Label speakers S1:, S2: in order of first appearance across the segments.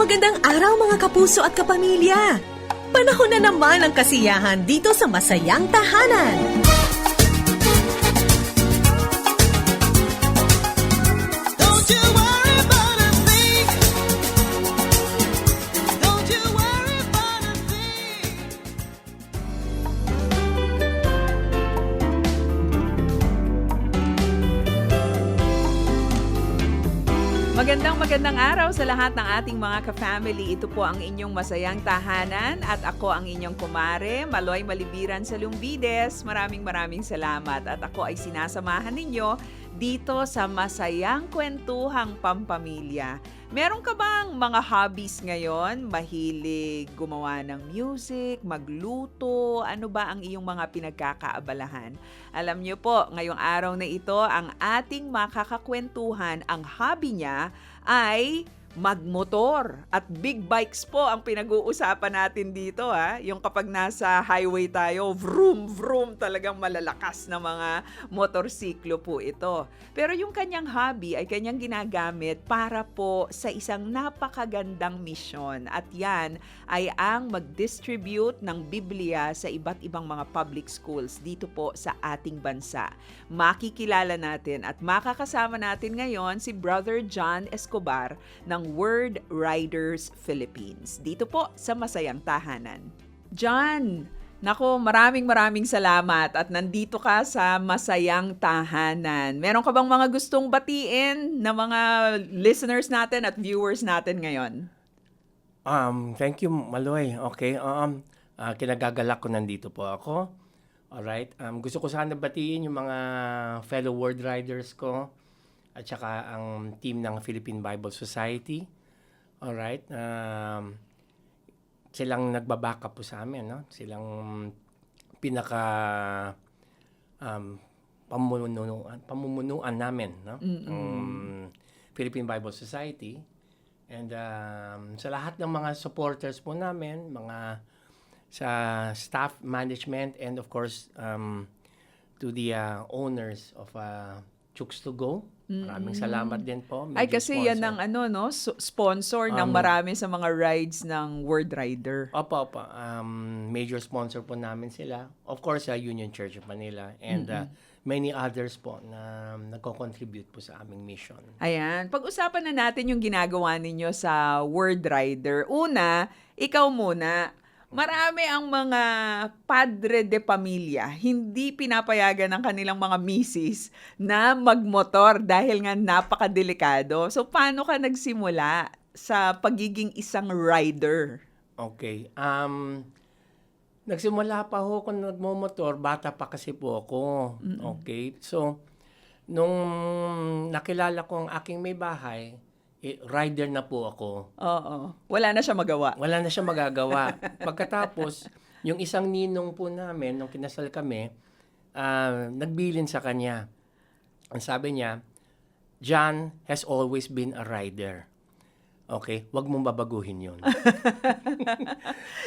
S1: Magandang araw mga kapuso at kapamilya! Panahon na naman ang kasiyahan dito sa Masayang Tahanan.
S2: Don't you worry about a thing. Don't you worry about a thing.
S3: Magandang araw sa lahat ng ating mga ka-family. Ito po ang inyong Masayang Tahanan at ako ang inyong kumare, Maloy Malibiran sa Lumbides. Maraming salamat at ako ay sinasamahan ninyo dito sa Masayang Kwentuhang Pampamilya. Meron ka bang mga hobbies ngayon? Mahilig gumawa ng music, magluto? Ano ba ang iyong mga pinagkakaabalahan? Alam niyo po, ngayong araw na ito, ang ating makakakwentuhan, ang hobby niya ay magmotor at big bikes po ang pinag-uusapan natin dito Yung kapag nasa highway tayo, vroom vroom, talagang malalakas na mga motorsiklo po ito. Pero yung kanyang hobby ay kanyang ginagamit para po sa isang napakagandang misyon, at yan ay ang mag-distribute ng Biblia sa iba't ibang mga public schools dito po sa ating bansa. Makikilala natin at makakasama natin ngayon si Brother John Escobar ng Word Riders Philippines. Dito po sa Masayang Tahanan. John, nako, maraming salamat at nandito ka sa Masayang Tahanan. Meron ka bang mga gustong batiin na mga listeners natin at viewers natin ngayon?
S4: Thank you, Maloy. Okay, kinagagalak ko nandito po ako. Alright, gusto ko sana batiin yung mga fellow word riders ko at saka ang team ng Philippine Bible Society. Alright, silang nagbabaka po sa amin, no? Silang pinaka pamumunuan namin, no? Philippine Bible Society. And sa lahat ng mga supporters po namin, mga sa staff, management, and of course to the owners of Chooks to Go. Maraming salamat din po.
S3: Ay,
S4: Major
S3: kasi
S4: sponsor.
S3: yan ang sponsor ng marami sa mga rides ng Word Rider.
S4: Opo. Major sponsor po namin sila. Of course, Union Church of Manila and many others po na nagko-contribute po sa aming mission.
S3: Ayan. Pag-usapan na natin yung ginagawa ninyo sa Word Rider. Una, ikaw muna. Marami ang mga padre de pamilya, hindi pinapayagan ng kanilang mga misis na magmotor dahil nga napakadelikado. So, paano ka nagsimula sa pagiging isang rider?
S4: Okay. Nagsimula pa ho kung nagmomotor, bata pa kasi po ako. Okay. So, nung nakilala ko ang aking may bahay, rider na po ako.
S3: Oo. Wala na siya magawa.
S4: Wala na siya magagawa. Pagkatapos, yung isang ninong po namin, nung kinasal kami, nagbilin sa kanya. Ang sabi niya, John has always been a rider. Okay? Huwag mong babaguhin yun.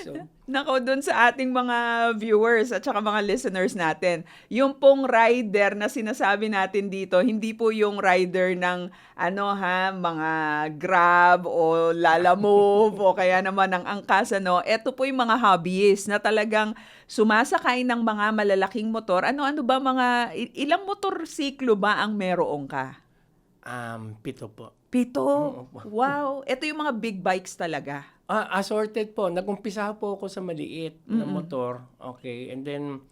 S4: So,
S3: Nako, dun sa ating mga viewers at saka mga listeners natin, yung pong rider na sinasabi natin dito, hindi po yung rider ng mga Grab o Lalamove o kaya naman ng angkas. Ito po yung mga hobbyist na talagang sumasakay ng mga malalaking motor. Ano ba ilang motorsiklo ba ang meron ka?
S4: 7 po.
S3: 7? Wow! Ito yung mga big bikes talaga.
S4: Assorted po. Nag-umpisa po ako sa maliit na motor. Okay. And then,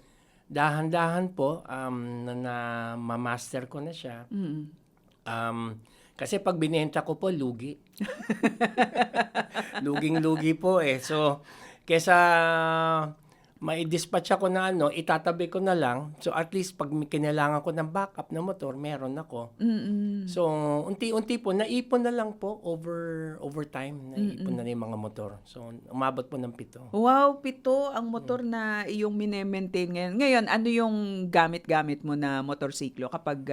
S4: dahan-dahan po, ma-master ko na siya. Kasi pag binenta ko po, lugi. Luging-lugi po eh. So, kesa mai-dispatch ako na itatabi ko na lang. So, at least pag kinailangan ko ng backup na motor, meron ako. So, unti-unti po, naipon na lang po over time. Naipon na yung mga motor. So, umabot po ng 7.
S3: Wow, 7 ang motor na iyong mine-maintain ngayon. Ngayon, ano yung gamit-gamit mo na motorsiklo kapag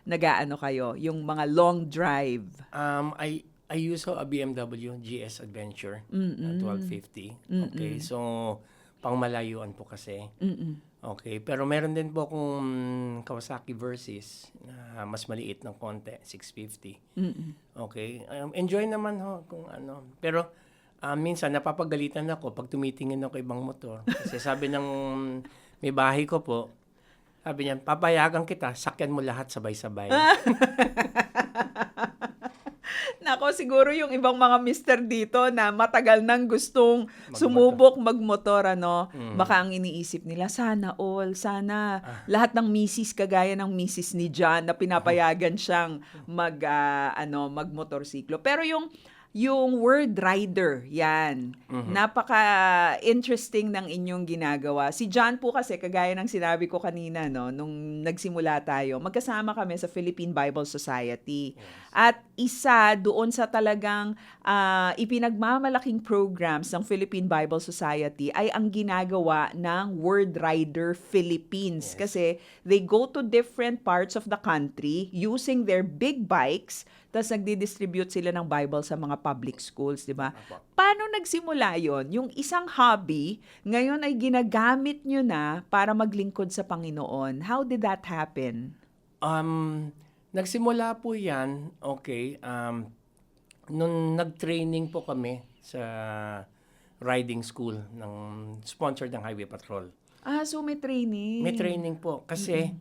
S3: nag-aano kayo? Yung mga long drive?
S4: I use a BMW GS Adventure 1250. Okay, so pangmalayuan po kasi. Okay, pero meron din po akong Kawasaki Versys na mas maliit ng konti, 650. Okay, enjoy naman ho kung ano. Pero minsan napapagalitan ako pag tumitingin ako ibang motor. Kasi sabi ng may bahay ko po, sabi niya, papayagan kita, sakyan mo lahat sabay-sabay.
S3: Nako, siguro yung ibang mga mister dito na matagal nang gustong sumubok magmotor, ano, baka ang iniisip nila, sana lahat ng misis kagaya ng misis ni John na pinapayagan siyang magmotorsiklo. Pero yung word rider, yan. Napaka-interesting ng inyong ginagawa. Si John po kasi, kagaya ng sinabi ko kanina, no, nung nagsimula tayo, magkasama kami sa Philippine Bible Society. At isa doon sa talagang ipinagmamalaking programs ng Philippine Bible Society ay ang ginagawa ng Word Rider Philippines. Kasi they go to different parts of the country using their big bikes, tapos nagdi-distribute sila ng Bible sa mga public schools, di ba? Paano nagsimula yon? Yung isang hobby, ngayon ay ginagamit nyo na para maglingkod sa Panginoon. How did that happen?
S4: Nagsimula po yan, okay, nung nag-training po kami sa riding school ng sponsored ng Highway Patrol.
S3: So may training.
S4: May training po kasi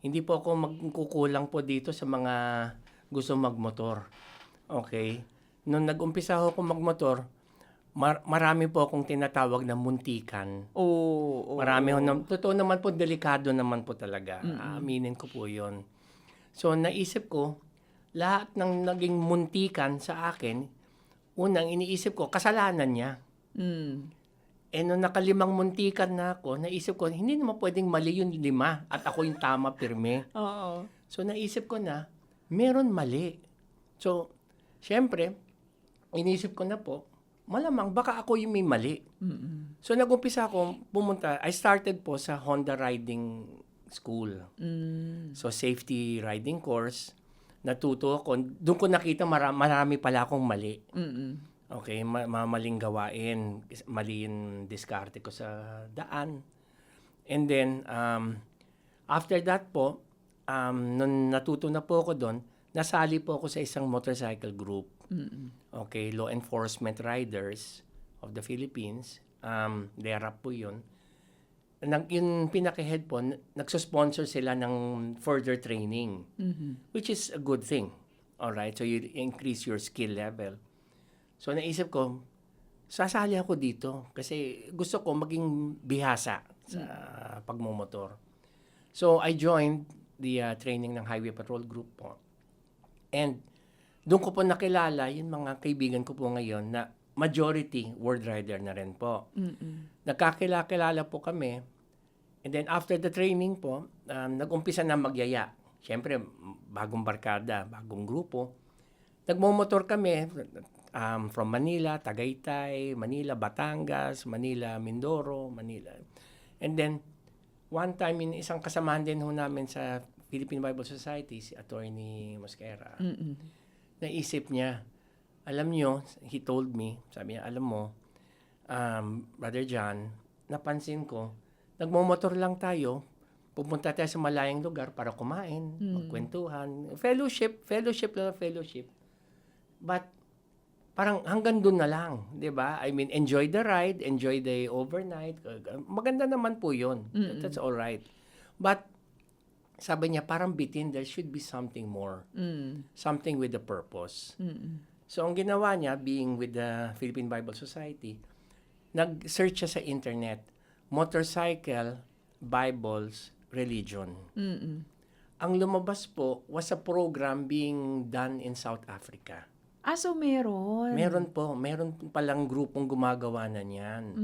S4: hindi po ako magkukulang po dito sa mga gusto magmotor. Okay? Nung nag-umpisa ako magmotor, marami po akong tinatawag na muntikan. Marami totoo naman po, delikado naman po talaga. Aminin ko po 'yon. So naisip ko, lahat ng naging muntikan sa akin, unang iniisip ko, kasalanan niya. Nung nakalimang muntikan na ako, naisip ko, hindi naman pwedeng mali yung 5 at ako yung tama, pirme.
S3: Oo.
S4: So naisip ko na, meron mali. So, syempre, inisip ko na po, malamang baka ako yung may mali. So nag-umpisa ako, I started po sa Honda Riding School. So safety riding course, natuto ako. Doon ko nakita marami pala akong mali. Okay, maling gawain, mali yung diskarte ko sa daan. And then, after that po, nung natuto na po ako doon, nasali po ako sa isang motorcycle group. Okay, Law Enforcement Riders of the Philippines. LERAP po yun. Yung pinaka-head po, nagsusponsor sila ng further training, which is a good thing. Alright, so you increase your skill level. So naisip ko, sasali ako dito kasi gusto ko maging bihasa sa pagmumotor. So I joined the training ng Highway Patrol Group po. And doon ko po nakilala yung mga kaibigan ko po ngayon na majority Word Rider na rin po. Nagkakilala po kami. And then after the training po, nag-umpisa na magyaya. Siyempre, bagong barkada, bagong grupo. Nagmumotor kami from Manila, Tagaytay, Manila, Batangas, Manila, Mindoro, Manila. And then, one time, isang kasamahan din ho namin sa Philippine Bible Society, si Attorney Mosquera, naisip niya, alam nyo, he told me, sabi niya, alam mo, Brother John, napansin ko, nagmumotor lang tayo, pupunta tayo sa malayang lugar para kumain, magkwentuhan, fellowship. But, parang hanggang doon na lang, 'di ba? I mean, enjoy the ride, enjoy the overnight. Maganda naman po 'yon. That's all right. But sabi niya, parang bitin, there should be something more. Something with a purpose. So ang ginawa niya, being with the Philippine Bible Society, nag-search siya sa internet, motorcycle, Bibles, religion. Ang lumabas po was a program being done in South Africa.
S3: So meron?
S4: Meron po. Meron palang grupong gumagawa na niyan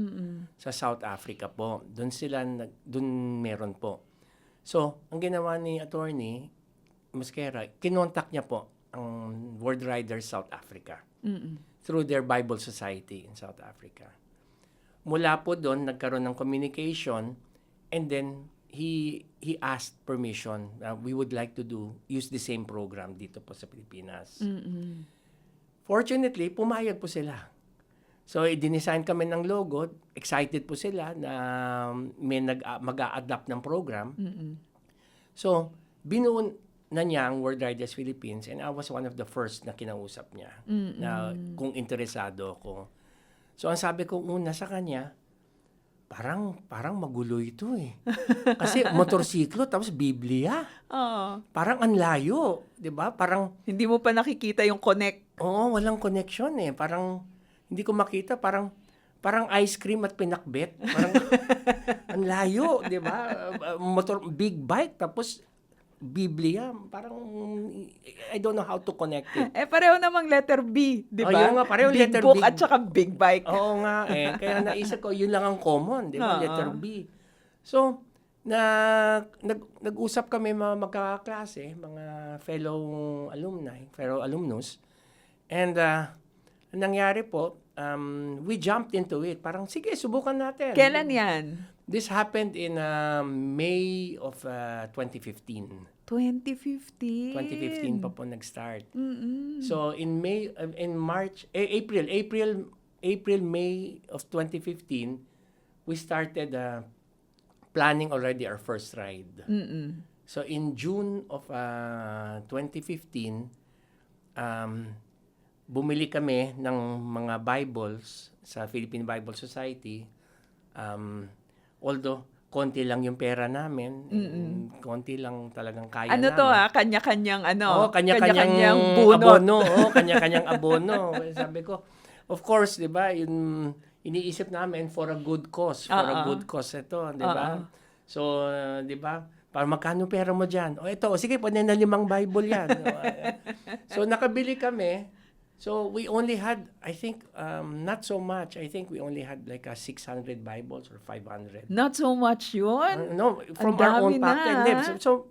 S4: sa South Africa po. Doon meron po. So, ang ginawa ni Attorney Mosquera, kinontak niya po ang Word Riders South Africa through their Bible Society in South Africa. Mula po doon, nagkaroon ng communication, and then he asked permission. We would like to use the same program dito po sa Pilipinas. Fortunately, pumayag po sila. So, i-design kami ng logo. Excited po sila na may mag-a-adapt ng program. So, binuo na niya ang World Riders Philippines and I was one of the first na kinausap niya na kung interesado ako. So, ang sabi ko una sa kanya, parang magulo ito eh. Kasi motorsiklo tapos Biblia.
S3: Oo.
S4: Parang ang layo, 'di ba? Parang
S3: Hindi mo pa nakikita yung connect.
S4: oo, walang connection eh. Parang hindi ko makita, parang ice cream at pinakbet. Parang ang layo, 'di ba? Big bike tapos Biblia, parang I don't know how to connect it.
S3: Pareho namang letter B, di ba?
S4: Oh, yun nga, pareho
S3: big
S4: letter
S3: book
S4: B.
S3: at saka big bike.
S4: Oo nga eh. Kaya naisip ko, yun lang ang common, di ba?
S3: Oo.
S4: Letter B. So, nag-usap kami mga magkakaklase, mga fellow alumnus. And ang nangyari po, we jumped into it. Parang, sige, subukan natin.
S3: Kailan yan?
S4: This happened in May of 2015.
S3: 2015.
S4: 2015 pa po nag-start.
S3: Mm-mm.
S4: So in April, May of 2015, we started planning already our first ride.
S3: Mm-mm.
S4: So in June of 2015, bumili kami ng mga Bibles sa Philippine Bible Society. Although konti lang yung pera namin, konti lang talagang kaya
S3: Ano
S4: namin.
S3: to kanya-kanyang
S4: Kanya-kanyang
S3: bunot.
S4: abono. Kanya-kanyang abono. Sabi ko, of course, 'di ba, yun iniisip namin for a good cause, ito, 'di ba? So, 'di ba? Para magkano pera mo diyan? Sige, pwede na 5 Bible 'yan. So, nakabili kami. So, we only had, I think, not so much. I think we only had like 600 Bibles or 500.
S3: Not so much yun.
S4: No, from
S3: Ang
S4: our
S3: dami
S4: own pocket.
S3: na.
S4: Hindi. So,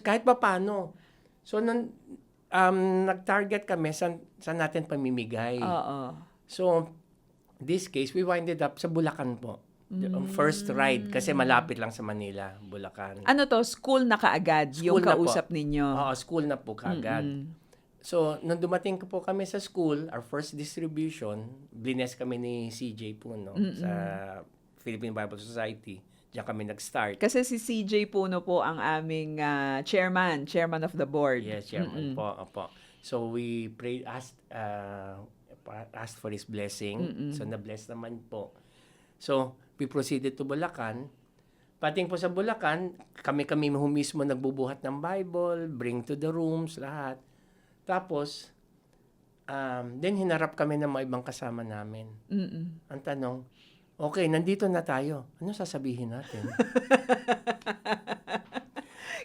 S4: kahit pa paano. So, nag-target kami saan natin pamimigay.
S3: Oo.
S4: So, this case, we winded up sa Bulacan po. First ride, kasi malapit lang sa Manila, Bulacan.
S3: Ano to, school na kaagad yung
S4: School na po.
S3: kausap ninyo?
S4: Oo, school na po kaagad. So, nung dumating po kami sa school, our first distribution, blines kami ni CJ Puno sa Philippine Bible Society. Diyan kami nag-start.
S3: Kasi si CJ Puno po ang aming chairman of the board.
S4: Yes, chairman po. Opo. So, we prayed, asked for his blessing. So, na-bless naman po. So, we proceeded to Bulacan. Pating po sa Bulacan, kami mismo nagbubuhat ng Bible, bring to the rooms, lahat. Tapos, then hinarap kami ng mga ibang kasama namin. Ang tanong, okay, nandito na tayo. Ano sasabihin natin?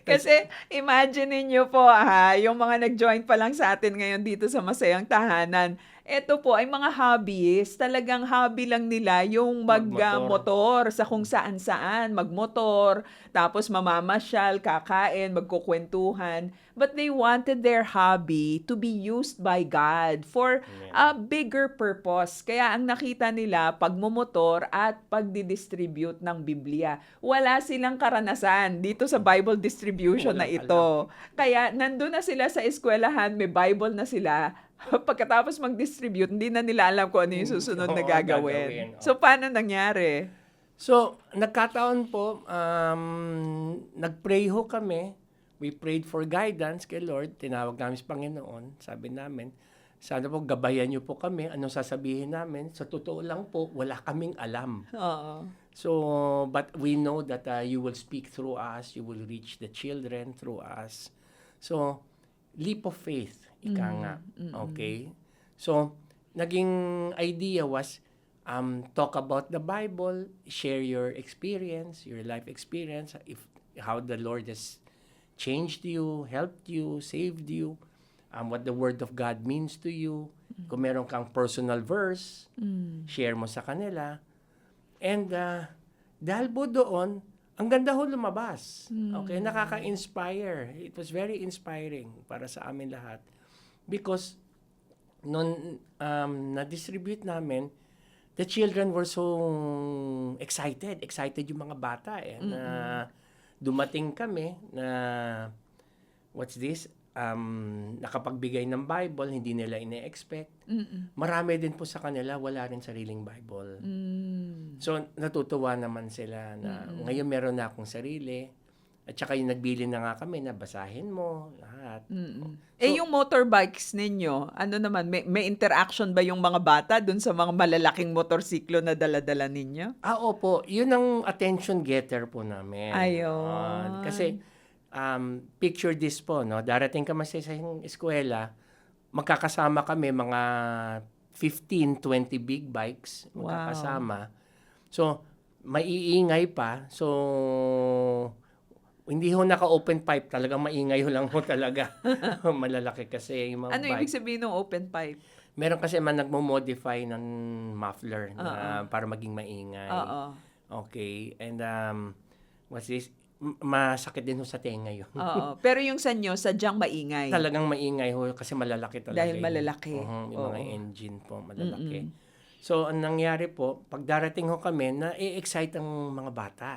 S3: Kasi imagine niyo po yung mga nag-join pa lang sa atin ngayon dito sa Masayang Tahanan. Ito po ay mga hobbies. Talagang hobby lang nila yung magmotor sa kung saan-saan. Magmotor, tapos mamamasyal, kakain, magkukwentuhan. But they wanted their hobby to be used by God for a bigger purpose. Kaya ang nakita nila, pagmumotor at pagdidistribute ng Biblia. Wala silang karanasan dito sa Bible distribution na ito. Kaya nandun na sila sa eskwelahan, may Bible na sila. Pagkatapos mag-distribute, hindi na nila alam kung ano yung susunod na gagawin. So, paano nangyari?
S4: So, nagkataon po, nag-pray ho kami. We prayed for guidance kay Lord. Tinawag namin sa Panginoon. Sabi namin, sana po gabayan niyo po kami. Anong sasabihin namin? Sa totoo lang po, wala kaming alam.
S3: Oo.
S4: So, but we know that you will speak through us. You will reach the children through us. So, leap of faith. Ika nga. Okay? So, naging idea was, talk about the Bible, share your experience, your life experience, how the Lord has changed you, helped you, saved you, what the Word of God means to you. Kung meron kang personal verse, share mo sa kanila. And dahil po doon, ang ganda ho lumabas. Okay, nakaka-inspire. It was very inspiring para sa amin lahat. Because nung na-distribute namin, the children were so excited. Excited yung mga bata na dumating kami na, what's this? nakapagbigay ng Bible, hindi nila ine-expect. Marami din po sa kanila, wala rin sariling Bible. So, natutuwa naman sila na ngayon meron na akong sarili. At saka yung nagbili na nga kami na basahin mo, lahat.
S3: Yung motorbikes ninyo, ano naman, may interaction ba yung mga bata dun sa mga malalaking motorsiklo na dala-dala ninyo?
S4: Opo. Yun ang attention getter po namin.
S3: Ayun.
S4: Kasi, picture this po, no? Darating ka sa isang eskwela, magkakasama kami mga 15-20 big bikes magkakasama. So, maiingay pa. So, hindi ho naka-open pipe. Talagang maingay ho lang ho talaga. Malalaki kasi yung mga
S3: Ano
S4: bike.
S3: ibig sabihin ng open pipe?
S4: Meron kasi man nagmo-modify ng muffler na para maging maingay.
S3: Oo.
S4: Okay. And what's this? Masakit din ho sa tenga yun.
S3: Oo. Pero yung sa inyo, sadyang maingay.
S4: Talagang maingay ho kasi malalaki talaga.
S3: Dahil malalaki.
S4: Yung mga engine po, malalaki. So, ang nangyari po, pag darating ho kami, na-excite ang mga bata.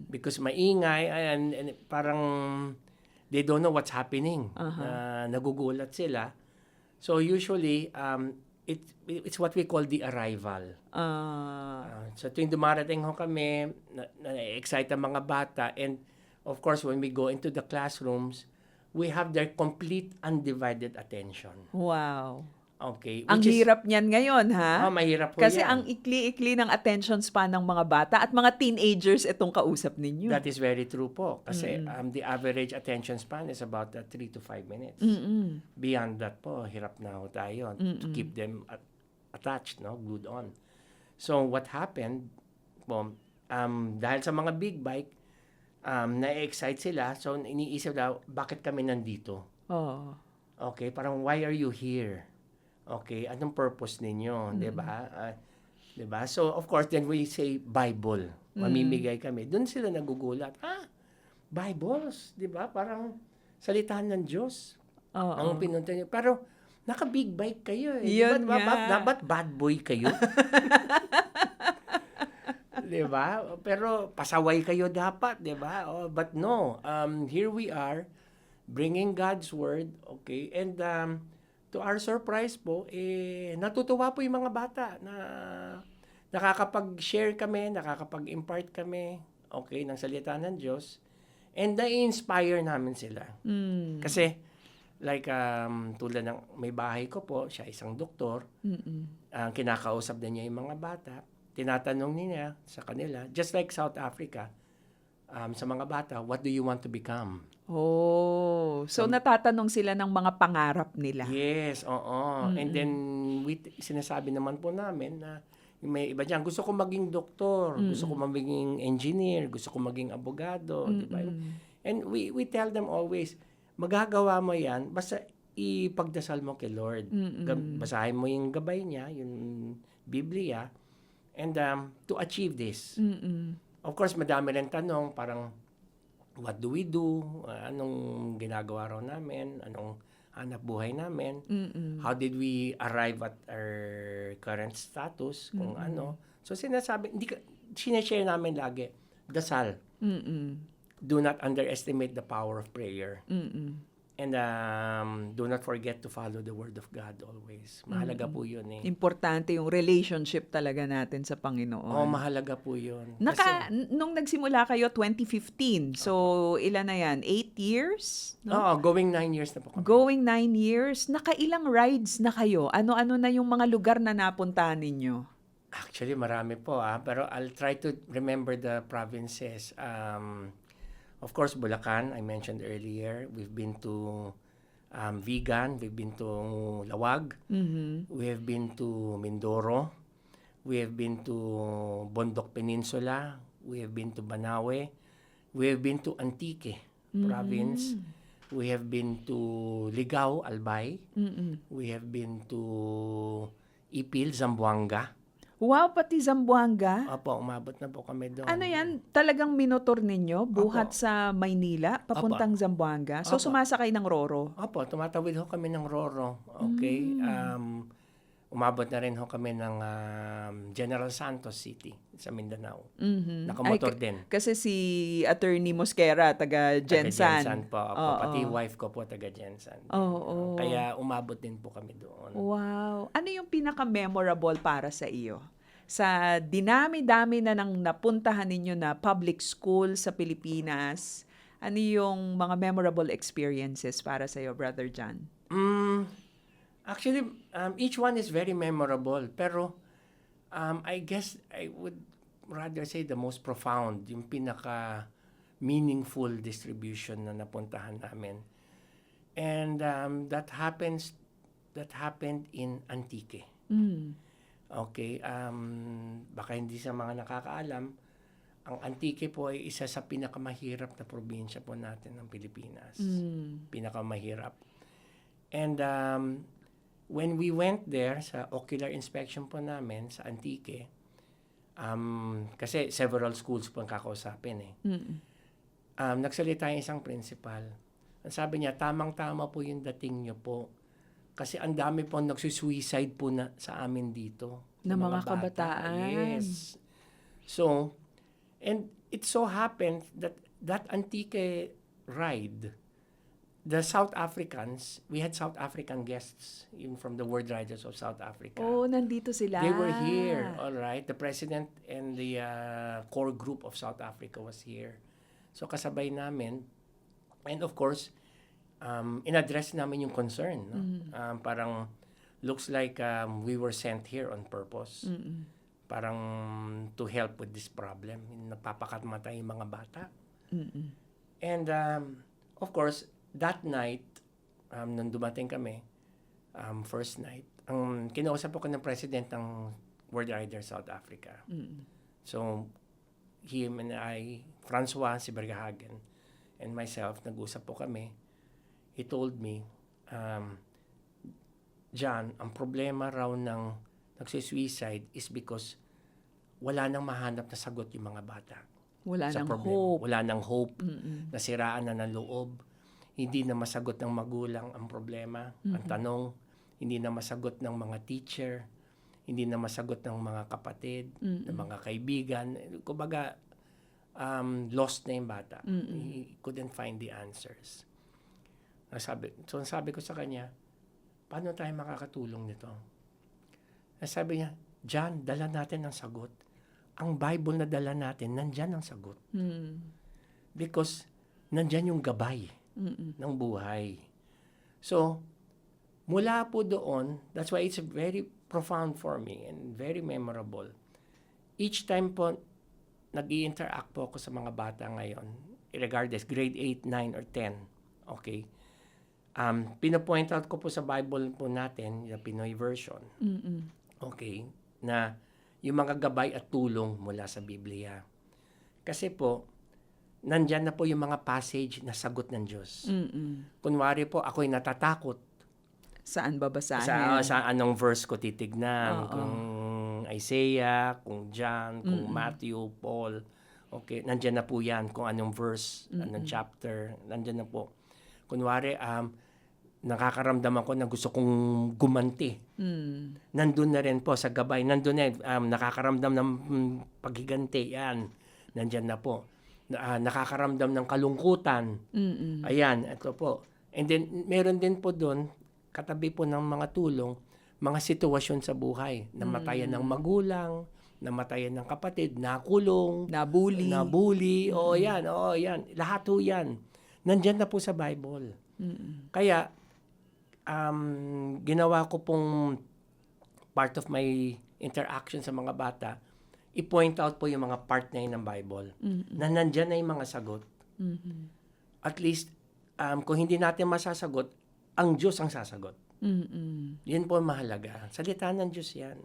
S4: Because maingay, and parang they don't know what's happening. Nagugulat sila. So, usually, it's what we call the arrival. So, tuwing dumarating ho kami, na-excite ang mga bata. And, of course, when we go into the classrooms, we have their complete undivided attention.
S3: Wow.
S4: Okay.
S3: Ang hirap niyan ngayon, ha?
S4: Mahirap po
S3: Kasi
S4: yan.
S3: ang ikli-ikli ng attention span ng mga bata at mga teenagers itong kausap ninyo.
S4: That is very true po. Kasi the average attention span is about 3 to 5 minutes. Beyond that po, hirap na ho tayo to keep them attached, no? Glued on. So, what happened po, dahil sa mga big bike, na-excite sila. So, iniisip daw, bakit kami nandito?
S3: Oh.
S4: Okay, parang why are you here? Okay, anong purpose ninyo, 'di ba? 'Di ba? So of course then we say Bible. Mamimigay kami. Doon sila nagugulat. Bibles, 'di ba? Parang salita ng Diyos. Ang pinunta niyo. Pero naka big bike kayo eh.
S3: Yun
S4: Dapat bad boy kayo. 'Di ba? Pero pasaway kayo dapat, 'di ba? But no, here we are bringing God's word, okay? And to our surprise po, natutuwa po yung mga bata na nakakapag-share kami, nakakapag-impart kami, okay, ng salita ng Diyos. And na-inspire namin sila. Kasi, like, tulad ng may bahay ko po, siya isang doktor, kinakausap na niya yung mga bata, tinatanong niya sa kanila, just like South Africa, sa mga bata, what do you want to become?
S3: So natatanong sila ng mga pangarap nila.
S4: Yes, oo. And then, sinasabi naman po namin na may iba dyan, gusto ko maging doktor, gusto ko maging engineer, gusto ko maging abogado, di ba? And we tell them always, magagawa mo yan, basta ipagdasal mo kay Lord. Basahin mo yung gabay niya, yung Biblia, and to achieve this. Of course, madami rin tanong, parang, what do we do? Anong ginagawa raw namin? Anong hanap buhay namin? How did we arrive at our current status? Kung ano. So, sinashare namin lagi, dasal. Do not underestimate the power of prayer. And do not forget to follow the word of God always. Mahalaga po yun eh.
S3: Importante yung relationship talaga natin sa Panginoon.
S4: Mahalaga po yun.
S3: Nung nagsimula kayo 2015, so ilan na yan? 8 years? No?
S4: Going 9 years na po kami.
S3: Going 9 years, nakailang rides na kayo? Ano-ano na yung mga lugar na napuntahan ninyo?
S4: Actually, marami po pero I'll try to remember the provinces. Of course, Bulacan, I mentioned earlier. We've been to Vigan. We've been to Lawag. We have been to Mindoro. We have been to Bondok Peninsula. We have been to Banawe. We have been to Antique province. We have been to Ligao, Albay. We have been to Ipil, Zamboanga.
S3: Wow, pati Zamboanga.
S4: Opo, umabot na po kami doon.
S3: Ano yan? Talagang minotor ninyo? Buhat sa Maynila, papuntang Zamboanga? So, sumasakay ng Roro?
S4: Opo, tumatawid ho kami ng Roro. Okay. umabot na rin ho kami ng General Santos City sa Mindanao.
S3: Mhm.
S4: Nakamotor
S3: Ay,
S4: din.
S3: Kasi si Attorney Mosquera, taga Gensan.
S4: Taga-Gensan po ako.
S3: Oo.
S4: Pati wife ko po taga-Gensan.
S3: Oo.
S4: Kaya umabot din po kami doon.
S3: Wow. Ano yung pinaka-memorable para sa iyo? Sa dinami-dami na nang napuntahan ninyo na public school sa Pilipinas, ano yung mga memorable experiences para sa iyo, Brother John?
S4: Actually, each one is very memorable. Pero I guess I would rather say the most profound, yung pinaka meaningful distribution na napuntahan namin. And that happened in Antique. Okay, baka hindi sa mga nakakaalam, ang Antique po ay isa sa pinakamahirap na probinsya po natin ng Pilipinas. Pinakamahirap. And when we went there sa ocular inspection po namin sa Antique, kasi several schools po ang kakausapin eh. Nagsalita yung isang principal. Ang sabi niya, tamang-tama po yung dating niyo po. Kasi ang dami po nagsusuicide po na sa amin dito.
S3: Na
S4: ng
S3: mga
S4: bata.
S3: kabataan.
S4: Yes. So, and it so happened that Antique ride, the South Africans, we had South African guests even from the World Riders of South Africa.
S3: Oh, nandito sila.
S4: They were here, all right. The president and the core group of South Africa was here. So kasabay namin. And of course, in-address namin yung concern. No? Parang, looks like we were sent here on purpose. Parang to help with this problem. Nagpapakamatay yung mga bata. And of course, that night, nung dumating kami, first night, ang kinausap ko ng president ng World Rider South Africa. So, him and I, Francois Sibergahagen, and myself, nag-usap po kami. He told me, John, ang problema raw ng nagsisuicide is because wala nang mahanap na sagot yung mga bata.
S3: Wala
S4: sa
S3: nang
S4: problema.
S3: hope.
S4: Wala nang hope. Nasiraan na ng loob. Hindi na masagot ng magulang ang problema, ang tanong. Hindi na masagot ng mga teacher. Hindi na masagot ng mga kapatid, ng mga kaibigan. Kumbaga, lost na yung bata. He couldn't find the answers. Sabi ko sa kanya, paano tayo makakatulong nito? Sabi niya, John, dala natin ang sagot. Ang Bible na dala natin, nandyan ang sagot. Because nandyan yung gabay ng buhay. So, mula po doon, that's why it's very profound for me and very memorable. Each time po, nag-i-interact po ako sa mga bata ngayon, regardless, grade 8, 9, or 10, okay? Pinapoint out ko po sa Bible po natin, yung Pinoy version, okay, na yung mga gabay at tulong mula sa Biblia. Kasi po, nandyan na po yung mga passage na sagot ng Diyos. Kunwari po, ako'y natatakot.
S3: Saan babasahin?
S4: Sa anong verse ko titignan. Kung Isaiah, kung John, kung Matthew, Paul. Okay, nandyan na po yan. Kung anong verse, anong chapter, nandyan na po. Kunwari, nakakaramdam ako na gusto kong gumanti. Nandun na rin po sa gabay. Nandun na, nakakaramdam ng paghiganti. Yan. Nandyan na po. Nakakaramdam ng kalungkutan. Ayan, ito po. And then, meron din po doon, katabi po ng mga tulong, mga sitwasyon sa buhay. Namatayan ng magulang, namatayan ng kapatid, nakulong, nabully. Yan. Lahat po yan. Nandyan na po sa Bible. Kaya, ginawa ko pong part of my interaction sa mga bata, i-point out po yung mga part na yun ng Bible. Na nandyan na yung mga sagot. At least, kung hindi natin masasagot, ang Diyos ang sasagot. Yun po mahalaga. Salita ng Diyos yan.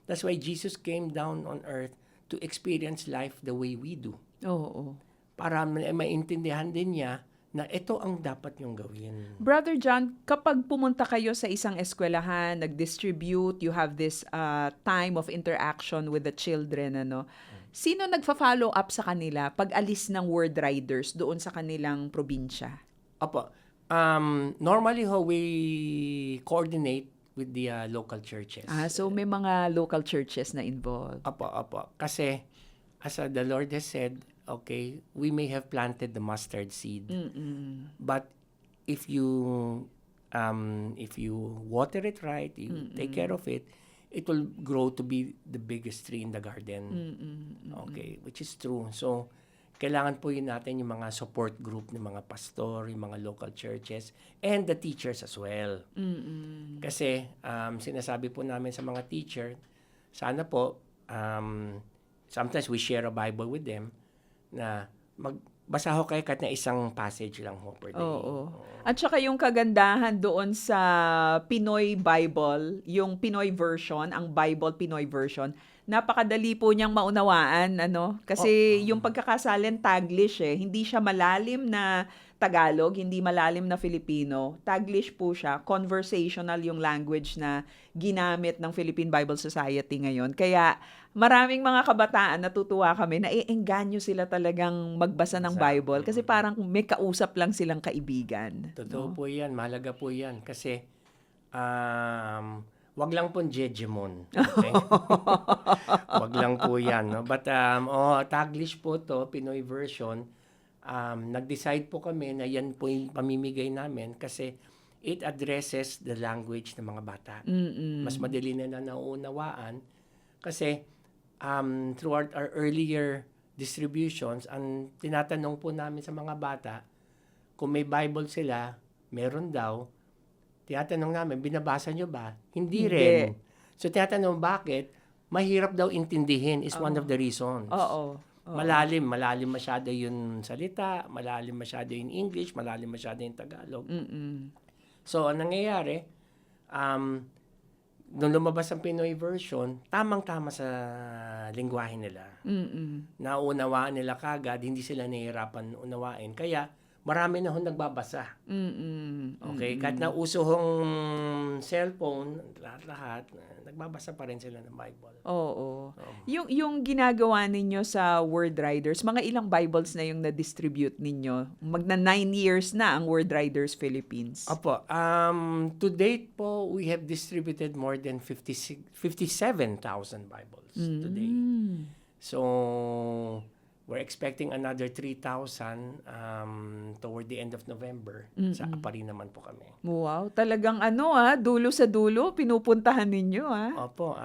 S4: That's why Jesus came down on earth to experience life the way we do.
S3: Oo.
S4: Para maintindihan din niya na ito ang dapat niyong gawin.
S3: Brother John, kapag pumunta kayo sa isang eskwelahan, nag-distribute, you have this time of interaction with the children, sino nagfa-follow up sa kanila pag alis ng World Riders doon sa kanilang probinsya?
S4: Opo. Normally we coordinate with the local churches.
S3: So may mga local churches na involved.
S4: Opo. Kasi, as the Lord has said, okay, we may have planted the mustard seed. But if you water it right, you take care of it, it will grow to be the biggest tree in the garden. Okay, which is true. So, kailangan po yun natin yung mga support group ng mga pastor, yung mga local churches, and the teachers as well. Kasi, sinasabi po namin sa mga teacher, sana po, sometimes we share a Bible with them, na magbasa ho kayo kahit na isang passage lang ho per day.
S3: Oo. At saka yung kagandahan doon sa Pinoy Bible, yung Pinoy version, ang Bible Pinoy version, napakadali po niyang maunawaan, Kasi yung pagkakasalin Taglish hindi siya malalim na Tagalog, hindi malalim na Filipino. Taglish po siya, conversational yung language na ginamit ng Philippine Bible Society ngayon. Kaya maraming mga kabataan, natutuwa kami, naiengganyo sila talagang magbasa ng Bible kasi parang may kausap lang silang kaibigan.
S4: Totoo po yan, mahalaga po yan. Kasi, wag lang pong Jejemon. Okay? Wag lang po yan. No? But, Taglish po to, Pinoy version. Nag-decide po kami na yan po yung pamimigay namin kasi it addresses the language ng mga bata. Mas madali na nauunawaan. Kasi, throughout our earlier distributions, ang tinatanong po namin sa mga bata, kung may Bible sila, meron daw, tinatanong namin, binabasa nyo ba? Hindi rin. So, tinatanong bakit? Mahirap daw intindihin is one of the reasons.
S3: Oo.
S4: Malalim masyado yung salita, malalim masyado yung English, malalim masyado yung Tagalog. So, ang nangyayari, nung lumabas ang Pinoy version, tamang-tama sa lingwahe nila. Naunawaan nila kagad, hindi sila nahihirapan unawain. Kaya, marami na hong nagbabasa. Okay? Kahit na uso hong cellphone, lahat, nagbabasa pa rin sila ng Bible.
S3: Oo. Yung ginagawa ninyo sa Word Riders, mga ilang Bibles na yung na-distribute ninyo? Magna 9 years na ang Word Riders Philippines.
S4: Opo. To date po, we have distributed more than 57,000 Bibles to date. So, we're expecting another 3,000 toward the end of November. Sa Apari naman po kami.
S3: Wow, talagang dulo sa dulo, pinupuntahan ninyo
S4: Opo,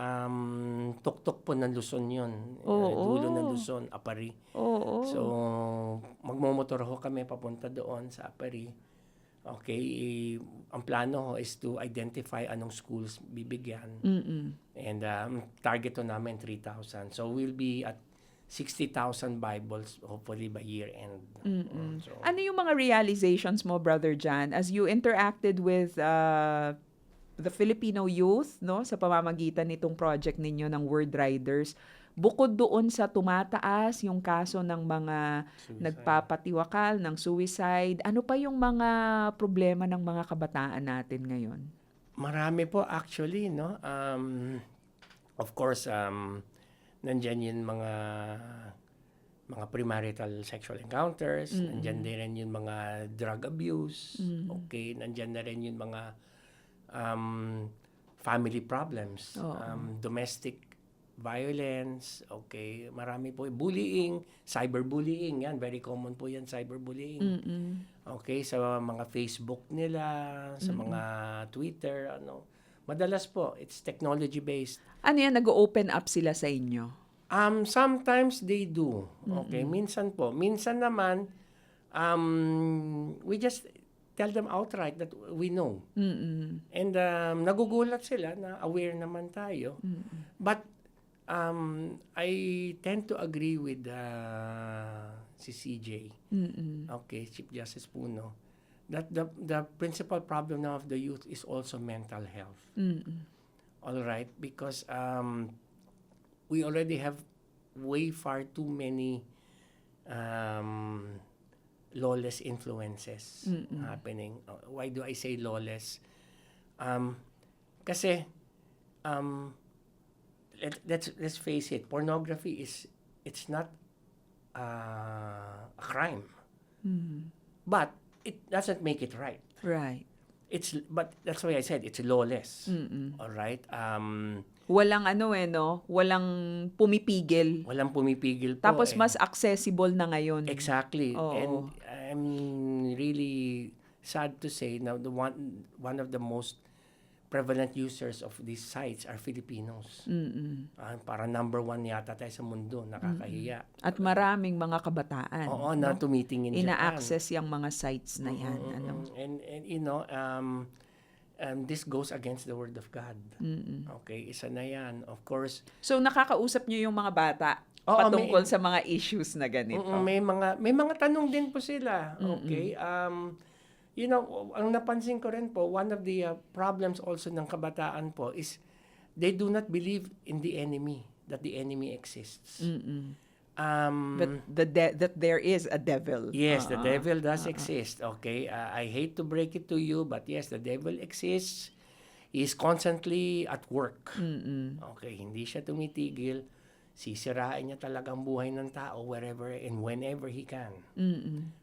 S4: tuktok po ng Luzon yun.
S3: Oo.
S4: Dulo ng Luzon, Apari.
S3: Oo.
S4: So, magmomotor ho kami papunta doon sa Apari. Okay, ang plano ho is to identify anong schools bibigyan. And target ho namin 3,000. So, we'll be at 60,000 Bibles hopefully by year end. So,
S3: Ano yung mga realizations mo, Brother John, as you interacted with the Filipino youth, sa pamamagitan nitong project ninyo ng Word Riders, bukod doon sa tumataas yung kaso ng mga nagpapatiwakal, ng suicide, ano pa yung mga problema ng mga kabataan natin ngayon?
S4: marami po actually, no? Of course, nandyan yung mga premarital sexual encounters, nandyan din rin yung mga drug abuse, okay, nandyan na rin yung mga family problems, domestic violence, okay, marami po, bullying, cyberbullying, yan, very common po yan, cyberbullying. Okay, sa mga Facebook nila, sa mga Twitter, madalas po, it's technology-based.
S3: Ano yan, nag-open up sila sa inyo?
S4: Sometimes they do. Okay, minsan po. Minsan naman, we just tell them outright that we know. And nagugulat sila na aware naman tayo. But I tend to agree with si CJ, okay, Chief Justice Puno, that the principal problem now of the youth is also mental health. All right, because we already have way far too many lawless influences happening. Why do I say lawless? Kasi let's face it, pornography it's not a crime, but it doesn't make it right.
S3: Right.
S4: but that's why I said it's lawless. All right?
S3: Walang walang pumipigil.
S4: Walang pumipigil po.
S3: Tapos mas accessible na ngayon.
S4: Exactly.
S3: Oo.
S4: And I'm really sad to say now one of the most prevalent users of these sites are Filipinos. Para number 1 yata tayo sa mundo, nakakahiya.
S3: At maraming mga kabataan.
S4: Oo, na tumitingin dyan.
S3: Ina-access yung mga sites na yan.
S4: And this goes against the word of God. Okay, isa na yan. Of course,
S3: So nakakausap niyo yung mga bata
S4: Oo,
S3: patungkol sa mga issues na ganito.
S4: may mga tanong din po sila. Okay? Ang napansin ko rin po, one of the problems also ng kabataan po is they do not believe in the enemy, that the enemy exists.
S3: That there is a devil.
S4: Yes, the devil does exist. Okay, I hate to break it to you, but yes, the devil exists. He is constantly at work. Okay, hindi siya tumitigil. Sisirain niya talagang buhay ng tao wherever and whenever he can.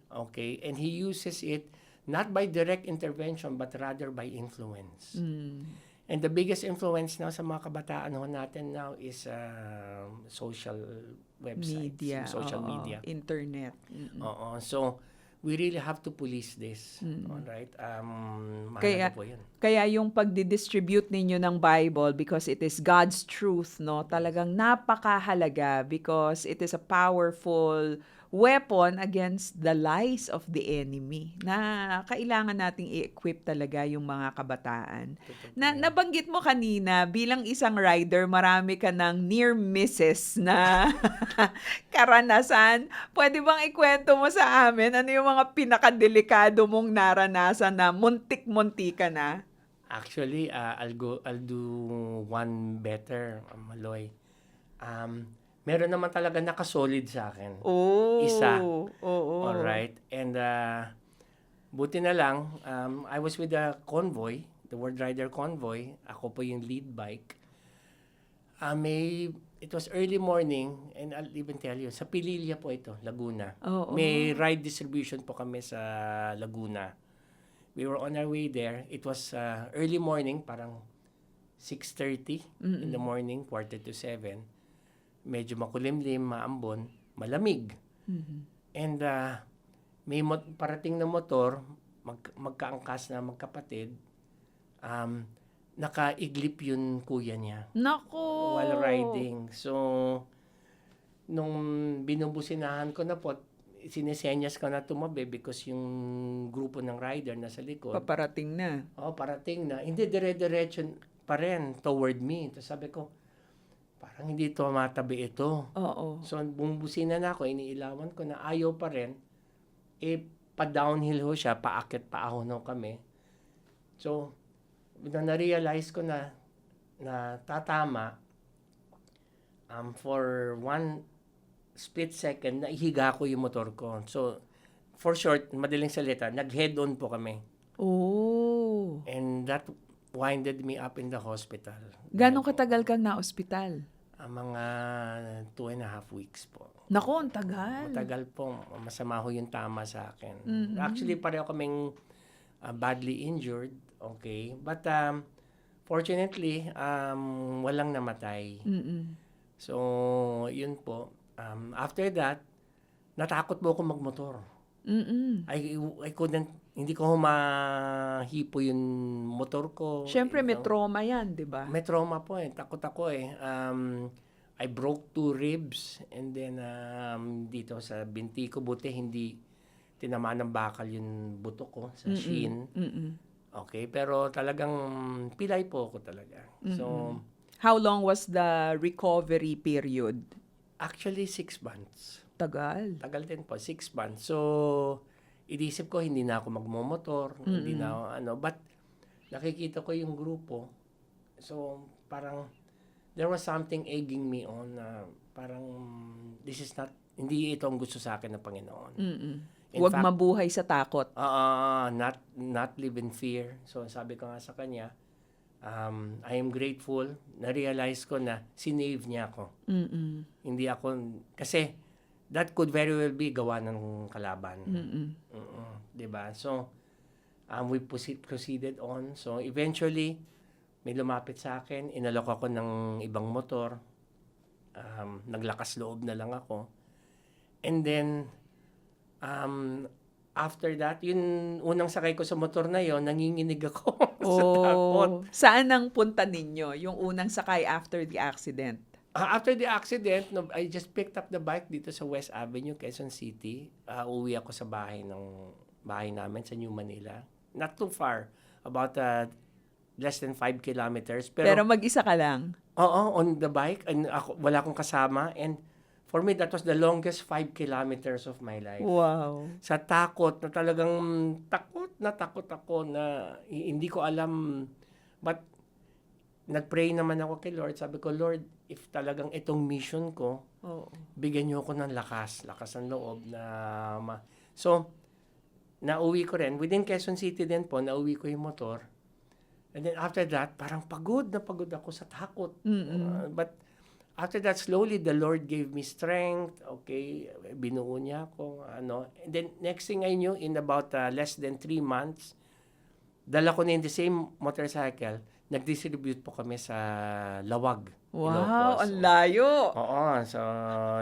S4: Okay, and he uses it not by direct intervention but rather by influence. And the biggest influence now sa mga kabataan natin now is social websites,
S3: Media.
S4: social media.
S3: Internet.
S4: Oo. So, we really have to police this. Alright?
S3: Kaya,
S4: Mahalaga po yun.
S3: kaya yung pagdi-distribute ninyo ng Bible because it is God's truth, no? Talagang napakahalaga because it is a powerful weapon against the lies of the enemy na kailangan nating i-equip talaga yung mga kabataan. Nabanggit mo kanina, bilang isang rider, marami ka ng near misses na karanasan. Pwede bang ikwento mo sa amin ano yung mga pinakadelikado mong naranasan na muntik-munti ka na?
S4: Actually, I'll do one better, Maloy. Meron naman talaga nakasolid sa akin.
S3: Oh.
S4: Isa.
S3: Oo.
S4: Alright. And buti na lang, I was with the convoy, the World Rider Convoy. Ako po yung lead bike. It was early morning, and I'll even tell you, sa Pililla po ito, Laguna.
S3: Oo.
S4: May ride distribution po kami sa Laguna. We were on our way there. It was early morning, parang 6:30 in the morning, 6:45. Medyo makulimlim, maambon, malamig. And may parating na motor, magkaangkas na magkapatid, nakaiglip yun kuya niya
S3: Nako!
S4: while riding. So, nung binubusinahan ko na po, sinesenyas ko na tumabi because yung grupo ng rider nasa likod.
S3: Paparating na.
S4: Parating na. Hindi, dire-diretso pa rin toward me. Tapos sabi ko, parang hindi to matabi ito.
S3: Oo.
S4: So, bumubusina na ako, iniilawan ko na ayaw pa rin. Pa-downhill ho siya, paakit, paahon ho kami. So, na-realize ko na tatama, for one split second, naihiga ko yung motor ko. So, for short, madaling salita, nag-head-on po kami.
S3: Oh.
S4: And that winded me up in the hospital.
S3: Gano'ng katagal kang na-ospital?
S4: Mga 2.5 weeks po.
S3: Nako, ang tagal.
S4: Matagal po. Masama ho yung tama sa akin. Actually, pareho kaming badly injured. Okay. But, fortunately, walang namatay. So, yun po. After that, natakot po ako magmotor. I couldn't, hindi ko mahipo yung motor ko.
S3: Siyempre, may trauma yan, di ba?
S4: May trauma po eh. Takot ako eh. I broke 2 ribs and then dito sa binti ko, buti hindi tinamaan ng bakal yung buto ko sa shin. Okay, pero talagang pilay po ako talaga. So,
S3: How long was the recovery period?
S4: actually 6 months.
S3: Tagal.
S4: Tagal din po, 6 months. So, inisip ko hindi na ako magmomotor, hindi na ako, but nakikita ko yung grupo. So, parang there was something egging me on na parang this is not, hindi ito ang gusto sa akin ng Panginoon. In
S3: Huwag
S4: fact,
S3: mabuhay sa takot.
S4: not live in fear. So, sabi ko nga sa kanya, I am grateful. Na-realize ko na sinave niya ako. Hindi ako, kasi that could very well be gawa ng kalaban. Diba? So, We proceeded on. So eventually, may lumapit sa akin, inalok ako ng ibang motor. Naglakas loob na lang ako. And then, after that, yun unang sakay ko sa motor na yon, nanginginig ako sa takot.
S3: Saan ang punta ninyo? Yung unang sakay after the accident?
S4: After the accident, no, I just picked up the bike dito sa West Avenue, Quezon City. Uwi ako sa bahay namin sa New Manila. Not too far, about less than 5 kilometers.
S3: Pero mag-isa ka lang?
S4: Oo, on the bike. And wala akong kasama. And for me, that was the longest 5 kilometers of my life.
S3: Wow.
S4: Sa takot, na talagang takot ako na hindi ko alam. But nag-pray naman ako kay Lord. Sabi ko, Lord, if talagang itong mission ko, bigyan niyo ako ng lakas ng loob na So, nauwi ko rin. Within Quezon City din po, nauwi ko yung motor. And then after that, parang pagod ako sa takot. But after that, slowly, the Lord gave me strength. Okay, binuo niya ako. And then, next thing I knew, in about less than 3 months, dala ko na in the same motorcycle, nag-distribute po kami sa Lawag.
S3: Wow,
S4: Ilocos.
S3: ang layo.
S4: Oo, sa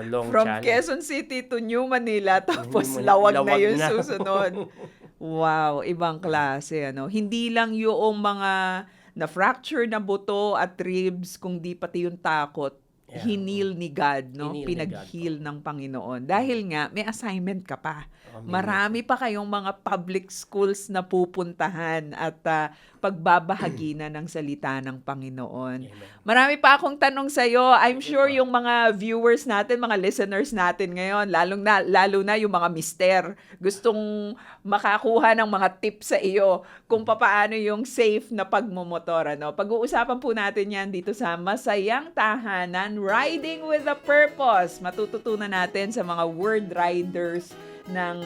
S4: Long
S3: From
S4: Channel.
S3: Quezon City to New Manila, tapos
S4: Lawag
S3: lawag na yung
S4: na.
S3: susunod. Wow, ibang klase. Hindi lang yung mga na-fracture na buto at ribs, kundi pati yung takot.
S4: Yeah.
S3: Hinil ni God,
S4: Hinil ni
S3: Pinag-heal ng Panginoon. Dahil nga, may assignment ka pa. Marami pa kayong mga public schools na pupuntahan at pagbabahagi na ng salita ng Panginoon.
S4: Amen.
S3: Marami pa akong tanong sa'yo. I'm sure yung mga viewers natin, mga listeners natin ngayon, lalo na yung mga mister, gustong makakuha ng mga tips sa iyo kung paano yung safe na pagmumotor. Pag-uusapan po natin yan dito sa Masayang Tahanan, Riding with a Purpose. Matututunan natin sa mga word riders ng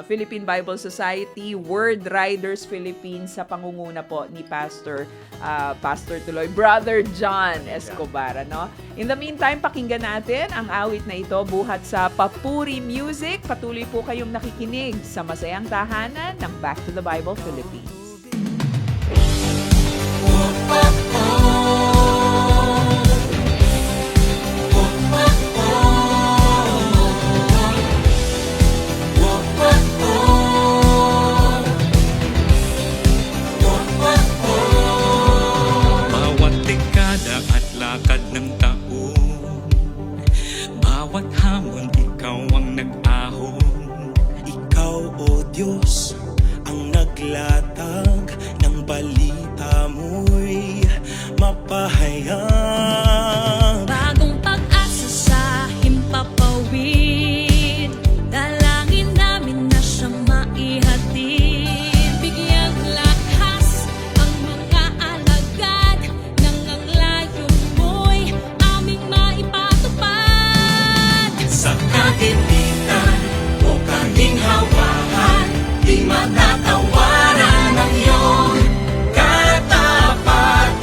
S3: Philippine Bible Society, Word Riders Philippines, sa pangunguna po ni Pastor Tuloy, Brother John Escobar. In the meantime, pakinggan natin ang awit na ito buhat sa Papuri Music. Patuloy po kayong nakikinig sa Masayang Tahanan ng Back to the Bible Philippines.
S5: Bawat dekada at lakad ng taon, bawat hamon ikaw ang nag-ahon.
S2: Ikaw, O Diyos, ang naglatag ng balita mo'y mapahayag.
S6: Bagong pag-asa sa himpapawid, dalangin namin na siyang maihatid. Bigyang lakas ang mga alagad, nang ang layo mo'y aming maipatupad.
S2: Sa kagipitan o kaginhawahan, di matatawaran ang iyong katapatan.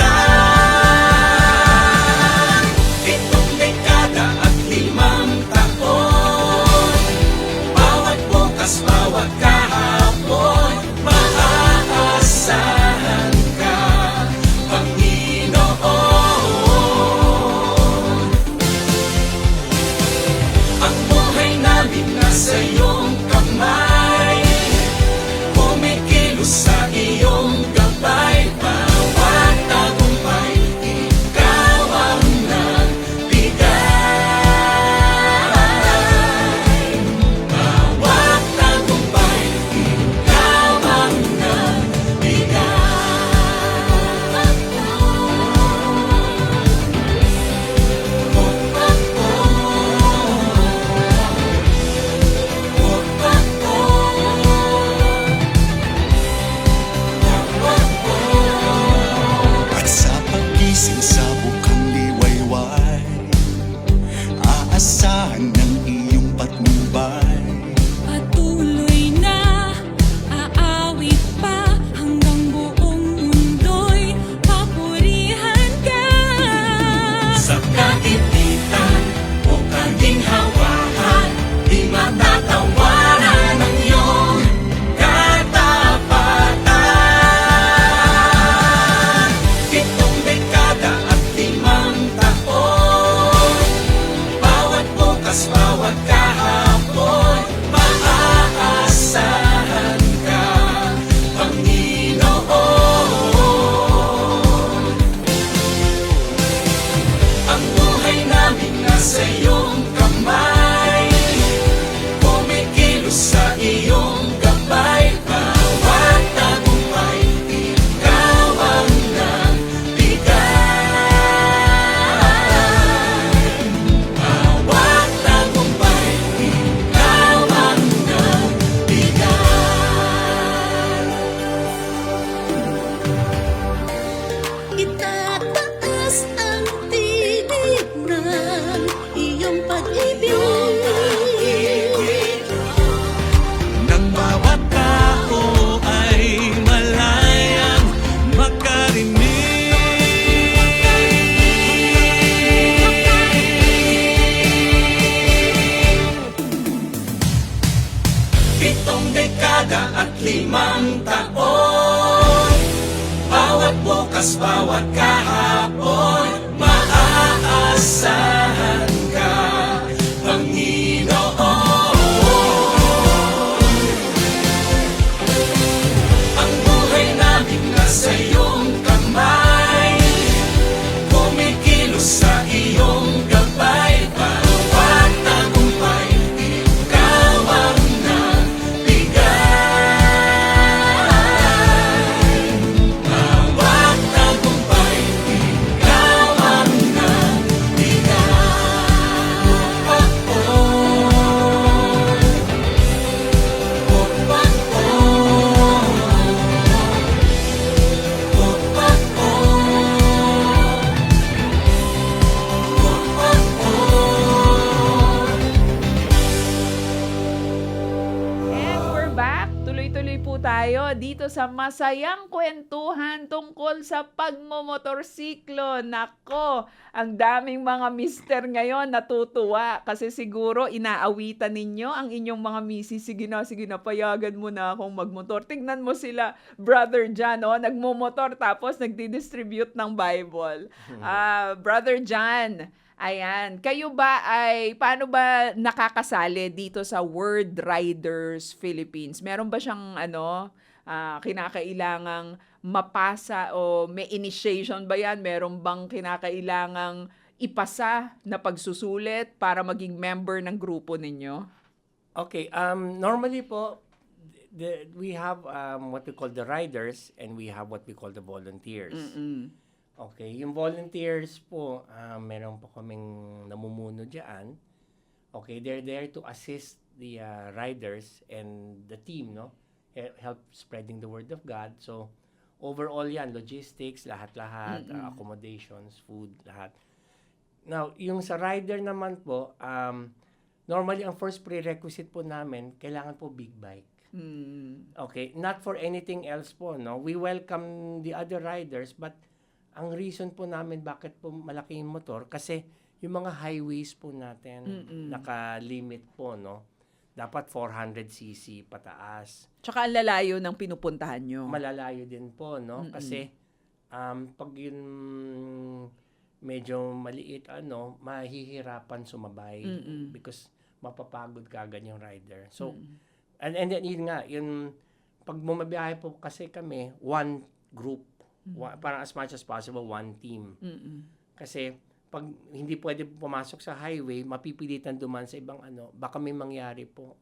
S5: bukas bawat kahapon maaasahan ka, Panginoon. Ang buhay namin nasa iyong kamay, kumikilos sa iyong gabay, bawat tagumpay, ikaw ang nagbigay. Bawat tagumpay, ikaw ang nagbigay. Oh, oh, oh,
S3: And we're back. Tuloy-tuloy po tayo dito sa masayang kwentuhan tungkol sa pagmomotorsiklo. Nako, ang daming mga mister ngayon natutuwa kasi siguro inaawitan ninyo ang inyong mga misis. Sige na, payagan mo na akong magmotor. Tignan mo sila, Brother John, nagmomotor tapos nagdi-distribute ng Bible. Brother John, ayan. Kayo ba paano ba nakakasali dito sa World Riders Philippines? Meron ba siyang kinakailangang mapasa o may initiation ba yan? Meron bang kinakailangang ipasa na pagsusulit para maging member ng grupo ninyo?
S4: Okay, normally po, we have what we call the riders and we have what we call the volunteers. Okay, yung volunteers po, meron po kaming namumuno dyan. Okay, they're there to assist the riders and the team, no? Help spreading the word of God. So, overall yan, logistics, lahat-lahat, accommodations, food, lahat. Now, yung sa rider naman po, normally ang first prerequisite po namin, kailangan po big bike. Okay, not for anything else po, no? We welcome the other riders, but ang reason po namin bakit po malaki yung motor, kasi yung mga highways po natin, naka-limit po, no? Dapat 400cc pataas.
S3: Tsaka ang lalayo ng pinupuntahan nyo.
S4: Malalayo din po, no? Kasi pag yun medyo maliit, mahihirapan sumabay because mapapagod ka agad yung rider. So, and then yun nga, yun, pag bumabiyahe po kasi kami, one group, parang as much as possible, one team. Kasi pag hindi pwede pumasok sa highway, mapipilitan duman sa ibang baka may mangyari po.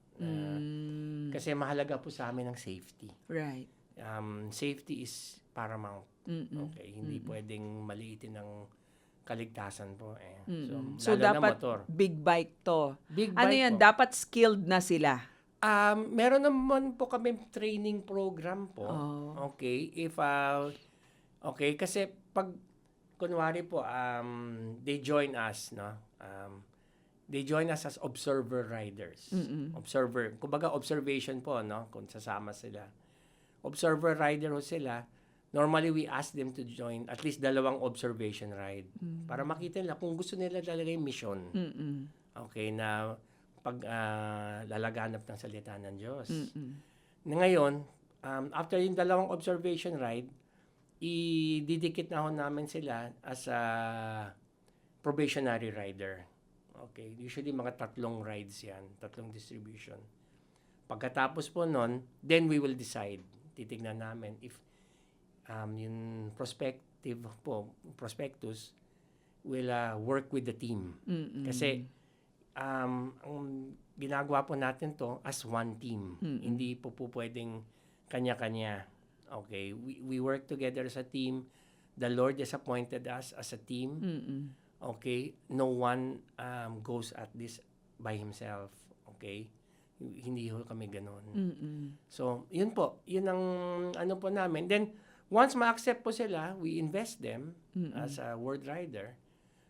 S4: Kasi mahalaga po sa amin ang safety.
S3: Right.
S4: Safety is paramount. Okay, hindi pwedeng maliitin ang kaligtasan po.
S3: So
S4: lalo na
S3: dapat
S4: motor.
S3: big bike to.
S4: Big
S3: Ano
S4: bike
S3: yan?
S4: po.
S3: Dapat skilled na sila.
S4: Meron naman po kami training program po.
S3: Oh.
S4: Okay, okay, kasi pag kunwari po they join us, no? They join us as observer riders. Observer, kumbaga observation po, no? Kung sasama sila. Observer rider ho sila. Normally we ask them to join at least 2 observation ride para makita nila kung gusto nila talaga yung mission. Okay, na pag lalaganap ng salita ng Diyos. Ngayon, after yung 2 observation ride, ididikit na ho namin sila as a probationary rider. Okay, usually mga 3 rides yan, 3 distribution. Pagkatapos po nun, then we will decide. Titignan namin if yung prospectus will work with the team. Kasi ang ginagawa po natin to as one team. Hindi po pwedeng kanya-kanya. Okay, we work together as a team. The Lord has appointed us as a team. Okay, no one goes at this by himself. Okay, hindi ho kami ganon. So, yun po. Yun ang po namin. Then, once ma-accept po sila, we invest them as a word rider.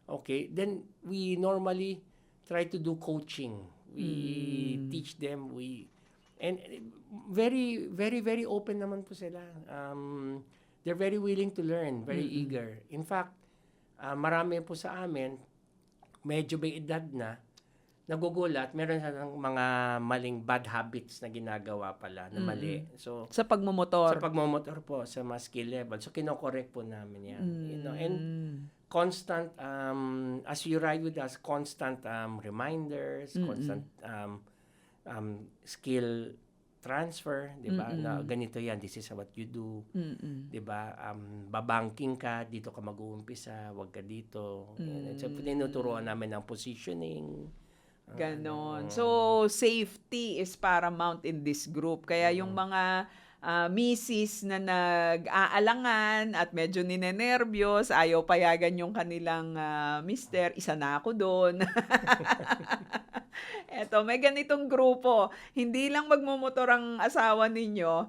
S4: Okay, then we normally try to do coaching. We teach them. And very, very, very open naman po sila. They're very willing to learn, very eager. In fact, marami po sa amin, medyo may edad na, nagugulat, meron silang mga maling bad habits na ginagawa pala na mali. So,
S3: Sa pagmumotor.
S4: sa pagmomotor po, sa mga skill level. So, kinokorek po namin yan. You know, and constant, as you ride with us, constant reminders, constant skill transfer, di ba? Na ganito yan, this is what you do. Di ba? Babanking ka, dito ka mag-uumpisa, wag ka dito. So, tinuturuan namin ng positioning.
S3: Ganon. So, safety is paramount in this group. Kaya yung mga misis na nag-aalangan at medyo ninenervyos, ayaw payagan yung kanilang mister, isa na ako doon. Eto, may ganitong grupo. Hindi lang magmumotor ang asawa ninyo,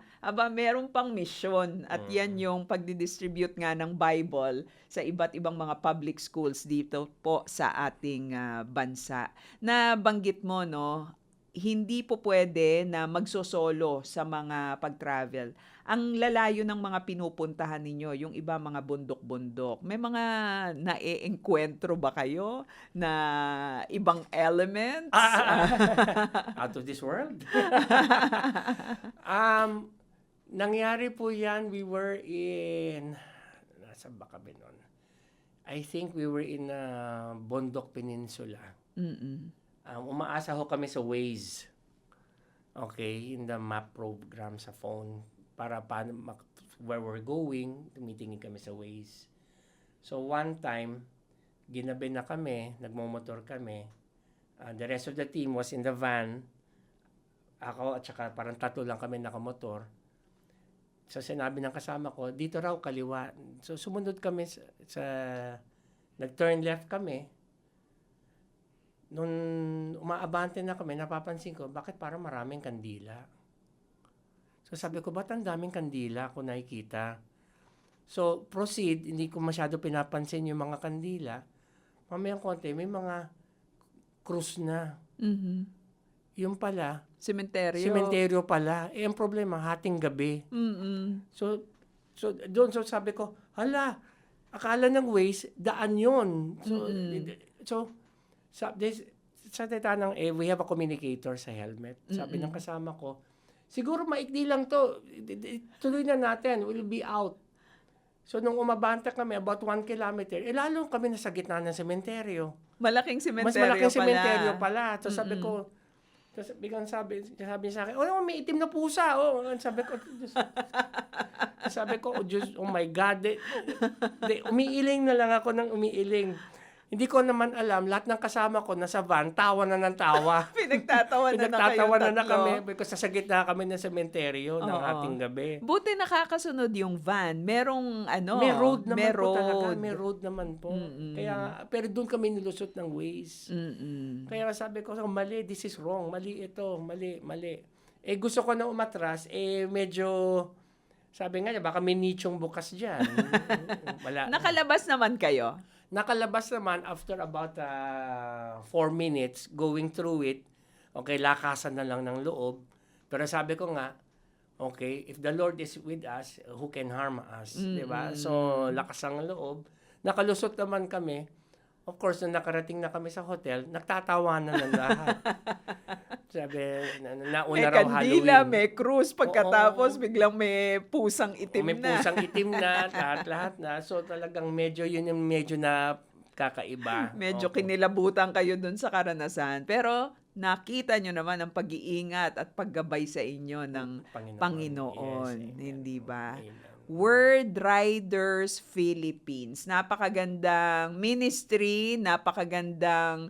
S3: meron pang misyon. At yan yung pagdidistribute nga ng Bible sa iba't ibang mga public schools dito po sa ating bansa. Nabanggit mo, no, hindi po pwede na magsosolo sa mga pag-travel. Ang lalayo ng mga pinupuntahan ninyo, yung iba mga bundok-bundok. May mga nae-enkwentro ba kayo na ibang elements?
S4: Out of this world. Nangyari po yan, we were in, nasa ba kami nun? I think we were in Bondok Peninsula. Umaasa ho kami sa Waze. Okay, in the map program sa phone. Para paano, where we're going, tumitingin kami sa Waze. So one time, ginabi na kami, nagmomotor kami. The rest of the team was in the van. Ako at saka parang 3 lang kami nakamotor. So sinabi ng kasama ko, dito raw kaliwa. So sumunod kami sa nag-turn left kami. Nung umaabante na kami, napapansin ko, bakit parang maraming kandila? So sabi ko, ba't ang daming kandila kung nakikita? So proceed, hindi ko masyado pinapansin yung mga kandila. Mamayang konti, may mga krus na. Yung pala, sementeryo pala. Ang problema, hating gabi. So doon, so sabi ko, hala, akala ng Waze, daan yun. So sa tanang, we have a communicator sa helmet. Sabi ng kasama ko, siguro maikli lang to. Tuloy na natin. We'll be out. So, nung umabanta kami, about 1 kilometer, lalo kami nasa gitna ng sementeryo.
S3: Malaking
S4: Mas
S3: sementeryo
S4: malaking
S3: pala.
S4: sementeryo pala. So, sabi ko, tapos biglang sabi niya sa akin, may itim na pusa. Sabi ko, Diyos, oh my God. Umiiling na lang ako ng umiiling. Hindi ko naman alam, lahat ng kasama ko nasa van, tawa na ng tawa.
S3: Pinagtatawa
S4: na kami because sa gitna kami ng sementeryo ng ating gabi.
S3: Buti nakakasunod yung van. Merong
S4: May road naman
S3: may
S4: po talaga.
S3: road.
S4: May road naman po. Kaya, pero doon kami nilusot ng Waze. Kaya sabi ko, mali, this is wrong. Mali ito, mali. Gusto ko na umatras, medyo, sabi nga niya, baka may nichong bukas dyan. Wala.
S3: Nakalabas naman kayo.
S4: Nakalabas naman after about 4 minutes going through it. Okay, lakasan na lang ng loob. Pero sabi ko nga, okay, if the Lord is with us, who can harm us? Diba? So, lakas ang loob. Nakalusot naman kami. Of course, nung nakarating na kami sa hotel, nagtatawanan ng lahat. Sabi, nauna raw
S3: kandila,
S4: Halloween.
S3: may cruise. Pagkatapos, biglang may pusang itim
S4: May
S3: na.
S4: pusang itim na, lahat na. So talagang yun yung medyo na kakaiba.
S3: Medyo
S4: Okay.
S3: kinilabutan kayo dun sa karanasan. Pero nakita nyo naman ang pag-iingat at paggabay sa inyo ng Panginoon.
S4: Yes, amen.
S3: Hindi ba?
S4: Amen.
S3: Word Riders Philippines. Napakagandang ministry, napakagandang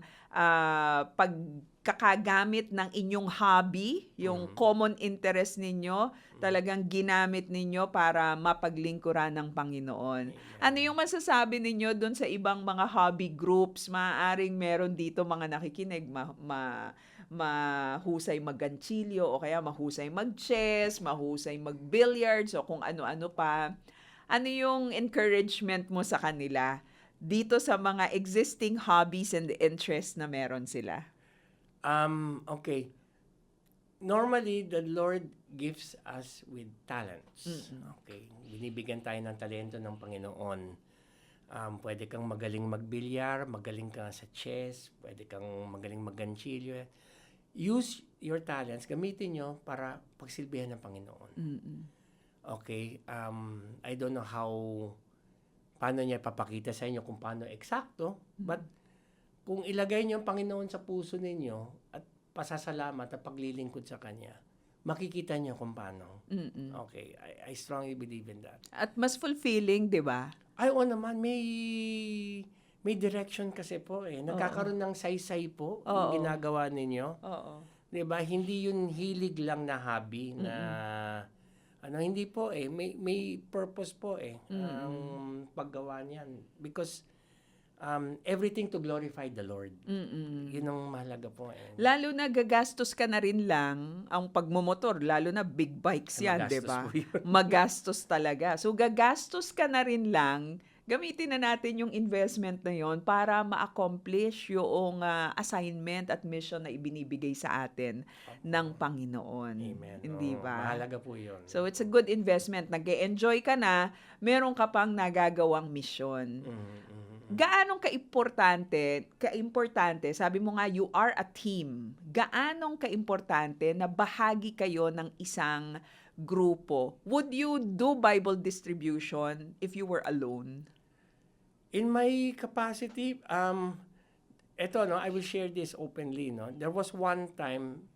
S3: pagkakagamit ng inyong hobby, yung common interest ninyo, talagang ginamit ninyo para mapaglingkuran ng Panginoon. Ano yung masasabi ninyo doon sa ibang mga hobby groups? Maaaring meron dito mga nakikinig, mahusay mag-ganchilyo o kaya mahusay mag-chess, mahusay mag-billiards o kung ano-ano pa. Ano yung encouragement mo sa kanila dito sa mga existing hobbies and interests na meron sila?
S4: Okay. Normally, the Lord gives us with talents. Okay. Binibigyan tayo ng talento ng Panginoon. Pwede kang magaling magbilyar, magaling ka sa chess, pwede kang magaling magganchilyo. Use your talents, gamitin nyo para pagsilbihan ng Panginoon. Okay? I don't know paano niya papakita sa inyo kung paano eksakto, but kung ilagay niyo ang Panginoon sa puso ninyo at pasasalamat at paglilingkod sa Kanya, makikita niyo kung paano. Okay, I strongly believe in that.
S3: At mas fulfilling, di ba?
S4: Ay, oo naman, may direction kasi po eh. Nagkakaroon ng saysay po yung ginagawa ninyo.
S3: Oo.
S4: 'Di ba? Hindi yun hilig lang na hobby na hindi po eh. May purpose po eh ang paggawa niyan. Because everything to glorify the Lord. Yun ang mahalaga po eh.
S3: Lalo na gagastos ka na rin lang ang pagmumotor, lalo na big bikes yan, di
S4: Magastos
S3: ba?
S4: po yun.
S3: Magastos talaga. So gagastos ka na rin lang, gamitin na natin yung investment na yon para ma-accomplish yung assignment at mission na ibinibigay sa atin ng Panginoon.
S4: Amen.
S3: Hindi
S4: Oo,
S3: ba?
S4: mahalaga po yun.
S3: So it's a good investment. Nag-e-enjoy ka na, meron ka pang nagagawang mission. Gaanong kaimportante, sabi mo nga, you are a team. Gaanong kaimportante na bahagi kayo ng isang grupo? Would you do Bible distribution if you were alone?
S4: In my capacity, I will share this openly, no. There was one time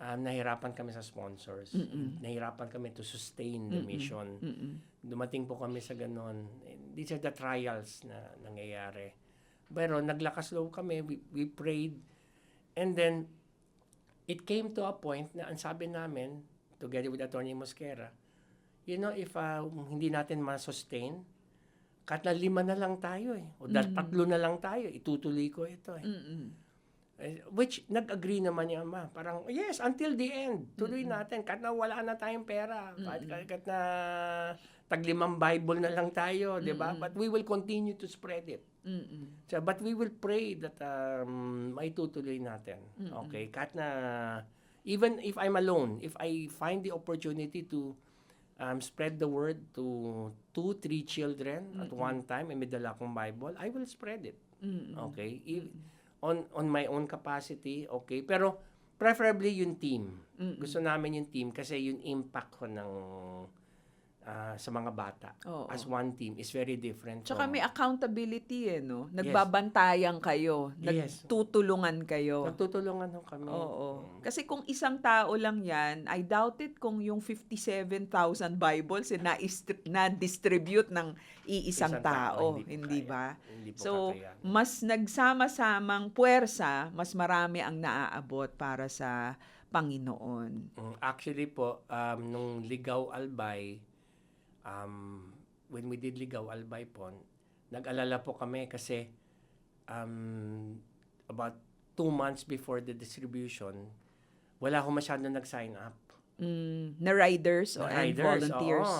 S4: nahirapan kami sa sponsors. Nahirapan kami to sustain the mission. Dumating po kami sa ganon. These are the trials na nangyayari. Pero naglakas loob kami, we prayed, and then it came to a point na ang sabi namin, together with Attorney Mosquera, if hindi natin ma-sustain, kahit na 5 na lang tayo eh, o 3 na lang tayo, itutuloy ko ito eh. Which, nag-agree naman yung ama. Parang, yes, until the end, tuloy natin. Kahit na wala na tayong pera, kahit na tag-5 Bible na lang tayo, di ba? But we will continue to spread it. So, but we will pray that maitutuloy natin. Okay? Kahit na, even if I'm alone, if I find the opportunity to spread the word to 2-3 children at one time, may dala akong Bible, I will spread it. Okay? On my own capacity, okay? Pero preferably yung team. Gusto namin yung team kasi yung impact ko ng sa mga bata as one team is very different.
S3: Tsaka may accountability no? Nagbabantayan kayo,
S4: Yes.
S3: nagtutulungan kayo.
S4: Nagtutulungan ho kami.
S3: Oo. Kasi kung isang tao lang yan, I doubt it kung yung 57,000 Bibles na-distribute ng iisang tao. Hindi ba?
S4: Hindi po
S3: So,
S4: kakayanin.
S3: mas nagsama-samang puwersa, mas marami ang naaabot para sa Panginoon.
S4: Actually po, nung Ligaw Albay, when we did Ligaw Albay po, nag-alala po kami kasi about 2 months before the distribution, wala ho masyado nag-sign up.
S3: Na riders
S4: The
S3: and volunteers.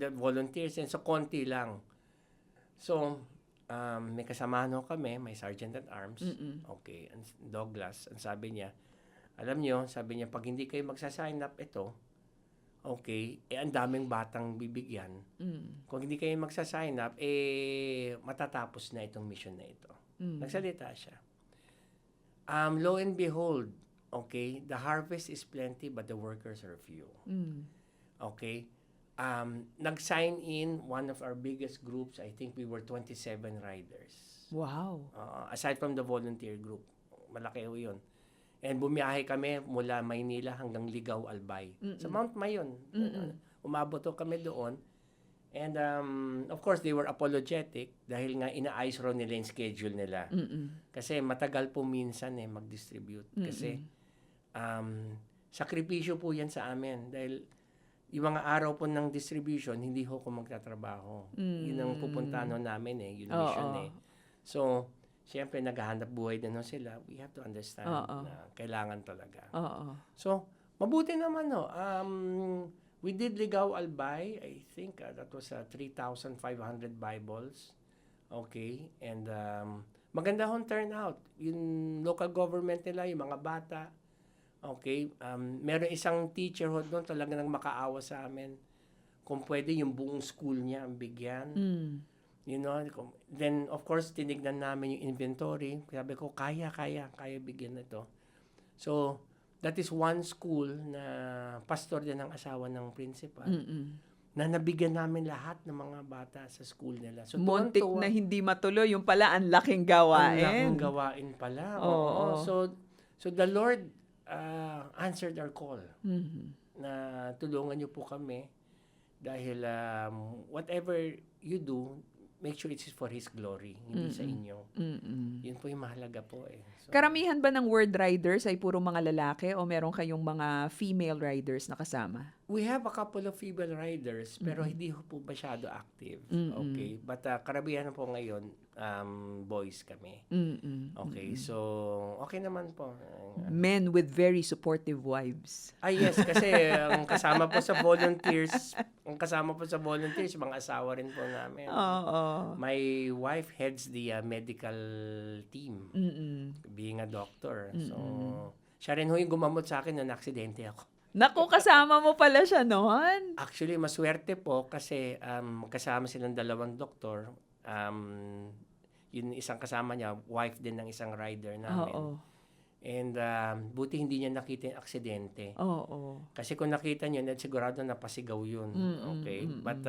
S4: The volunteers, and so konti lang. So, may kasamahan ho kami, may Sergeant at Arms. Okay, and Douglas, ang sabi niya, alam niyo, sabi niya, pag hindi kayo magsa-sign up ito, okay, ang daming batang bibigyan. Kung hindi kayo magsa-sign up, matatapos na itong mission na ito. Nagsalita siya. Lo and behold, okay, the harvest is plenty but the workers are few. Okay? Nag-sign in one of our biggest groups, I think we were 27 riders.
S3: Wow.
S4: Aside from the volunteer group. Malaki ho yun. And bumiyahe kami mula Maynila hanggang Ligaw Albay. Sa Mount Mayon. Umabot ho kami doon. And of course, they were apologetic dahil nga inaayos raw nila yung schedule nila. Kasi matagal po minsan mag-distribute. Kasi sakripisyo po yan sa amin. Dahil yung mga araw po ng distribution, hindi ho ko magtatrabaho. Yun ang pupuntahan ho namin yung mission So, siyempre, naghahanap buhay din sila. We have to understand na kailangan talaga. So, mabuti naman we did Ligaw Albay. I think that was 3,500 Bibles. Okay. And maganda hong turnout. Yung local government nila, yung mga bata. Okay. Meron isang teacher doon talaga nang makaawa sa amin. Kung pwede, yung buong school niya ang bigyan. You know, then of course, tinignan namin yung inventory. Sabi ko, kaya bigyan na to. So, that is one school na pastor din ang asawa ng principal na nabigyan namin lahat ng mga bata sa school nila. So,
S3: Muntik
S4: tuwang-tuwa.
S3: na hindi matuloy. Yung pala, ang laking
S4: Ang
S3: gawain.
S4: laking gawain pala.
S3: Oo.
S4: So the Lord answered our call
S3: Mhm.
S4: na tulungan niyo po kami dahil whatever you do, make sure it's for His glory, hindi sa inyo.
S3: Mm-mm.
S4: Yun po yung mahalaga po eh. So,
S3: Karamihan ba ng word riders ay puro mga lalaki o meron kayong mga female riders na kasama?
S4: we have a couple of female riders pero hindi po masyado active. Okay? But karamihan po ngayon, boys kami.
S3: Mm-mm.
S4: Okay, so okay naman po.
S3: Men with very supportive wives.
S4: Yes, kasi ang kasama po sa volunteers, mga asawa rin po namin.
S3: Oo.
S4: My wife heads the medical team,
S3: Mm-mm.
S4: being a doctor. So, siya rin ho yung gumamot sa akin nung aksidente ako.
S3: Naku, kasama mo pala siya noon.
S4: Actually, maswerte po kasi kasama silang dalawang doktor. Yun isang kasama niya, wife din ng isang rider namin.
S3: Oo.
S4: And buti hindi niya nakita yung aksidente.
S3: Oo.
S4: Kasi kung nakita niyo, sigurado napasigaw yun. Okay? But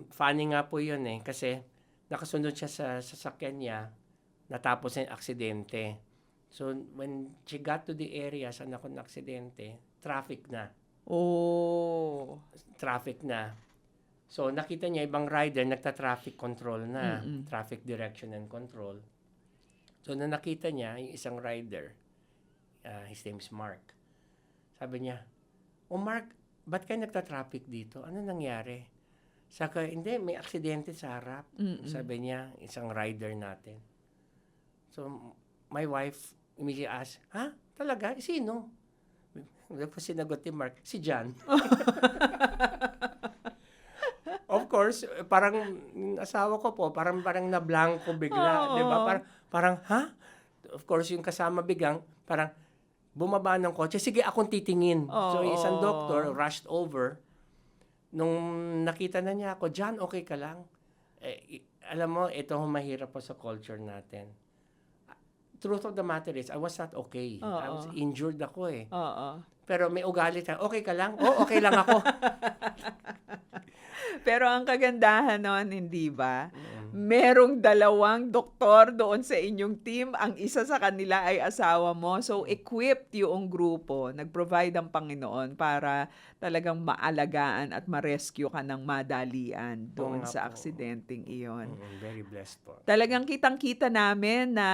S4: funny nga po yun eh. Kasi nakasunod siya sa sasakyan niya, natapos na yung aksidente. So, when she got to the area saan ako na aksidente, traffic na.
S3: Oh.
S4: Traffic na. So, nakita niya ibang rider, nagta-traffic control na. Traffic direction and control. So, na nakita niya, yung isang rider, his name is Mark. Sabi niya, Mark, ba't kayo nagta-traffic dito? Ano nangyari? Saka, hindi, may aksidente sa harap. Sabi niya, isang rider natin. So, my wife immediately asked, talaga? Sino? Tapos sinagot ni Mark, si John. Of course, parang asawa ko po, parang na-blanco bigla, 'di ba? Parang Of course, yung kasama biglang parang bumaba ng kotse, sige akong titingin. So, isang doctor rushed over. Nung nakita na niya ako, John, okay ka lang? Alam mo, ito ang mahirap po sa culture natin. Truth of the matter is, I was not okay. I was injured ako eh.
S3: Oo.
S4: Pero may ugali tayo, okay ka lang? Okay lang ako.
S3: Pero ang kagandahan noon, hindi ba? Merong dalawang doktor doon sa inyong team. Ang isa sa kanila ay asawa mo. So, equipped yung grupo. Nag-provide ang Panginoon para talagang maalagaan at ma-rescue ka ng madalian doon
S4: nga
S3: sa
S4: po.
S3: aksidenteng iyon.
S4: Very blessed po.
S3: Talagang kitang-kita namin na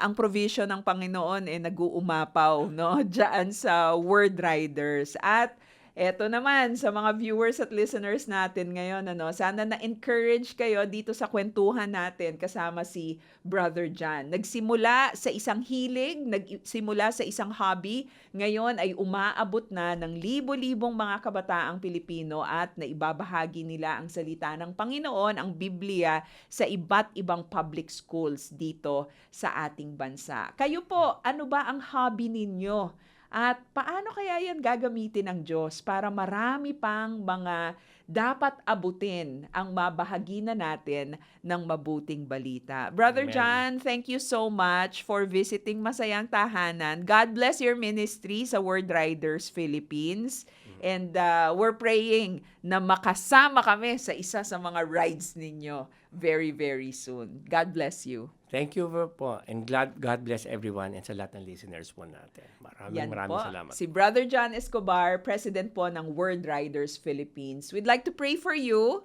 S3: ang provision ng Panginoon nag-uumapaw, no? Diyan sa Word Riders. At eto naman, sa mga viewers at listeners natin ngayon, sana na-encourage kayo dito sa kwentuhan natin kasama si Brother John. Nagsimula sa isang hilig, nagsimula sa isang hobby, ngayon ay umaabot na ng libo-libong mga kabataang Pilipino at naibabahagi nila ang salita ng Panginoon, ang Biblia, sa iba't ibang public schools dito sa ating bansa. Kayo po, ano ba ang hobby ninyo? At paano kaya yan gagamitin ng Diyos para marami pang mga dapat abutin ang mabahaginan natin ng mabuting balita. Brother
S4: Amen.
S3: John, thank you so much for visiting Masayang Tahanan. God bless your ministry sa Word Riders Philippines. And we're praying na makasama kami sa isa sa mga rides ninyo very, very soon. God bless you.
S4: Thank you po. And God bless everyone and sa lahat ng listeners po natin.
S3: Yan
S4: Maraming
S3: po,
S4: salamat.
S3: si Brother John Escobar, President po ng Word Riders Philippines. We'd like to pray for you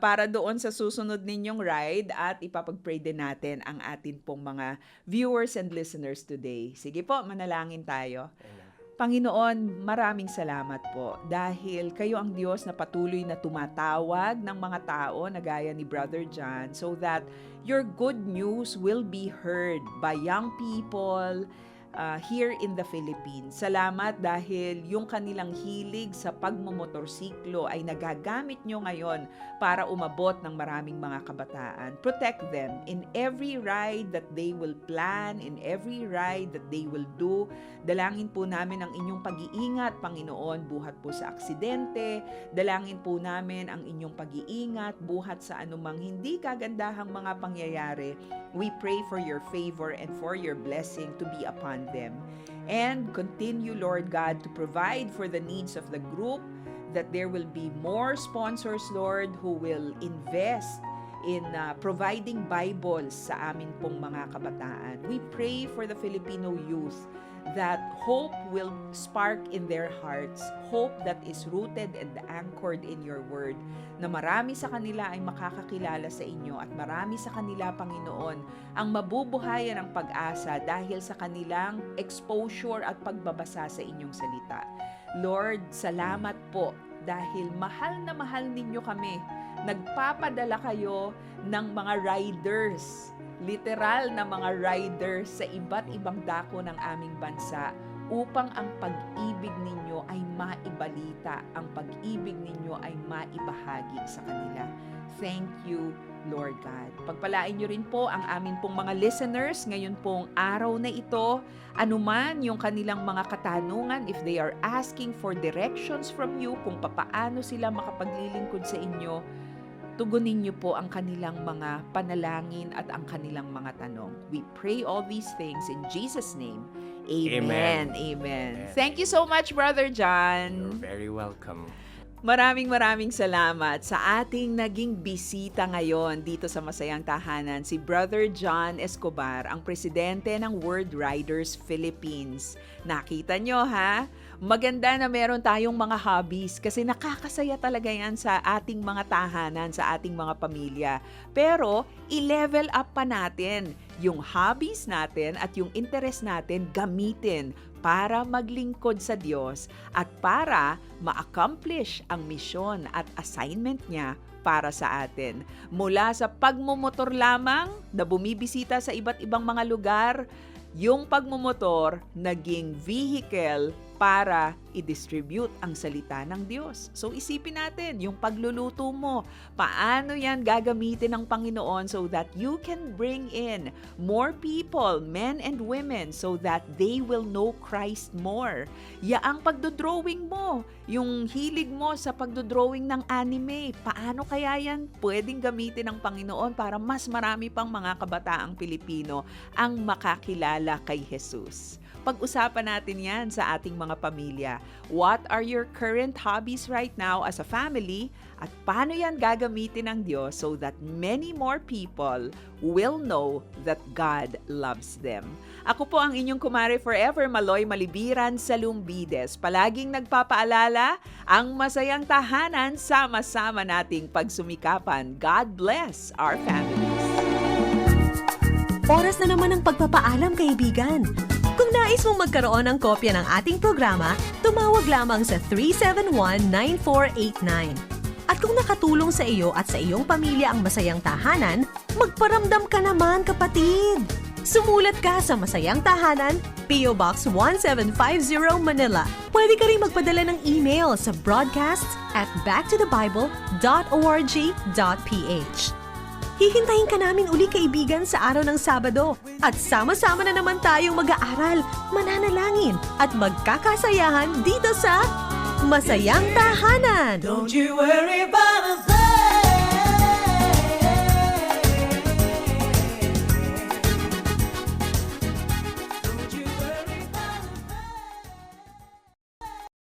S3: para doon sa susunod ninyong ride at ipapag-pray din natin ang atin pong mga viewers and listeners today. Sige po, manalangin tayo. Panginoon, maraming salamat po dahil kayo ang Diyos na patuloy na tumatawag ng mga tao na gaya ni Brother John so that your good news will be heard by young people, here in the Philippines. Salamat dahil yung kanilang hilig sa pagmomotorsiklo ay nagagamit nyo ngayon para umabot ng maraming mga kabataan. Protect them in every ride that they will plan, in every ride that they will do. Dalangin po namin ang inyong pag-iingat, Panginoon, buhat po sa aksidente. Dalangin po namin ang inyong pag-iingat, buhat sa anumang hindi kagandahang mga pangyayari. We pray for your favor and for your blessing to be upon them. And continue, Lord God, to provide for the needs of the group, that there will be more sponsors, Lord, who will invest in providing Bibles sa amin pong mga kabataan. We pray for the Filipino youth that hope will spark in their hearts, hope that is rooted and anchored in your word, na marami sa kanila ay makakakilala sa inyo at marami sa kanila, Panginoon, ang mabubuhayan ng pag-asa dahil sa kanilang exposure at pagbabasa sa inyong salita. Lord, salamat po dahil mahal na mahal ninyo kami. Nagpapadala kayo ng mga riders, literal na mga riders sa iba't ibang dako ng aming bansa upang ang pag-ibig ninyo ay maibalita, ang pag-ibig ninyo ay maibahagi sa kanila. Thank you, Lord God. Pagpalain nyo rin po ang amin pong mga listeners ngayon pong araw na ito, anuman yung kanilang mga katanungan, if they are asking for directions from you kung papaano sila makapaglilingkod sa inyo, tugunin niyo po ang kanilang mga panalangin at ang kanilang mga tanong. We pray all these things in Jesus' name. Amen. Amen. Thank you so much, Brother John.
S4: You're very welcome.
S3: Maraming salamat sa ating naging bisita ngayon dito sa Masayang Tahanan, si Brother John Escobar, ang presidente ng World Riders Philippines. Nakita nyo ha? Maganda na meron tayong mga hobbies kasi nakakasaya talaga yan sa ating mga tahanan, sa ating mga pamilya. Pero i-level up pa natin yung hobbies natin at yung interest natin gamitin para maglingkod sa Diyos at para ma-accomplish ang misyon at assignment niya para sa atin. Mula sa pagmumotor lamang na bumibisita sa iba't ibang mga lugar, yung pagmumotor naging vehicle para i-distribute ang salita ng Diyos. So isipin natin, yung pagluluto mo, paano yan gagamitin ng Panginoon so that you can bring in more people, men and women, so that they will know Christ more. Yaang pagdodrawing mo, yung hilig mo sa pagdodrawing ng anime, paano kaya yan pwedeng gamitin ng Panginoon para mas marami pang mga kabataang Pilipino ang makakilala kay Jesus? Pag-usapan natin yan sa ating mga pamilya. What are your current hobbies right now as a family? At paano yan gagamitin ng Diyos so that many more people will know that God loves them? Ako po ang inyong kumare forever, Maloy Malibiran sa Lumbides. Palaging nagpapaalala, ang masayang tahanan, sama-sama nating pagsumikapan. God bless our families.
S1: Oras na naman ang pagpapaalam, kaibigan. Kung nais mong magkaroon ng kopya ng ating programa, tumawag lamang sa 371-9489. At kung nakatulong sa iyo at sa iyong pamilya ang Masayang Tahanan, magparamdam ka naman, kapatid! Sumulat ka sa Masayang Tahanan, P.O. Box 1750 Manila. Pwede ka rin magpadala ng email sa broadcast@backtothebible.org.ph. Hihintayin ka namin uli, kaibigan, sa araw ng Sabado. At sama-sama na naman tayong mag-aaral, mananalangin, at magkakasayahan dito sa Masayang Tahanan.
S2: Don't you worry about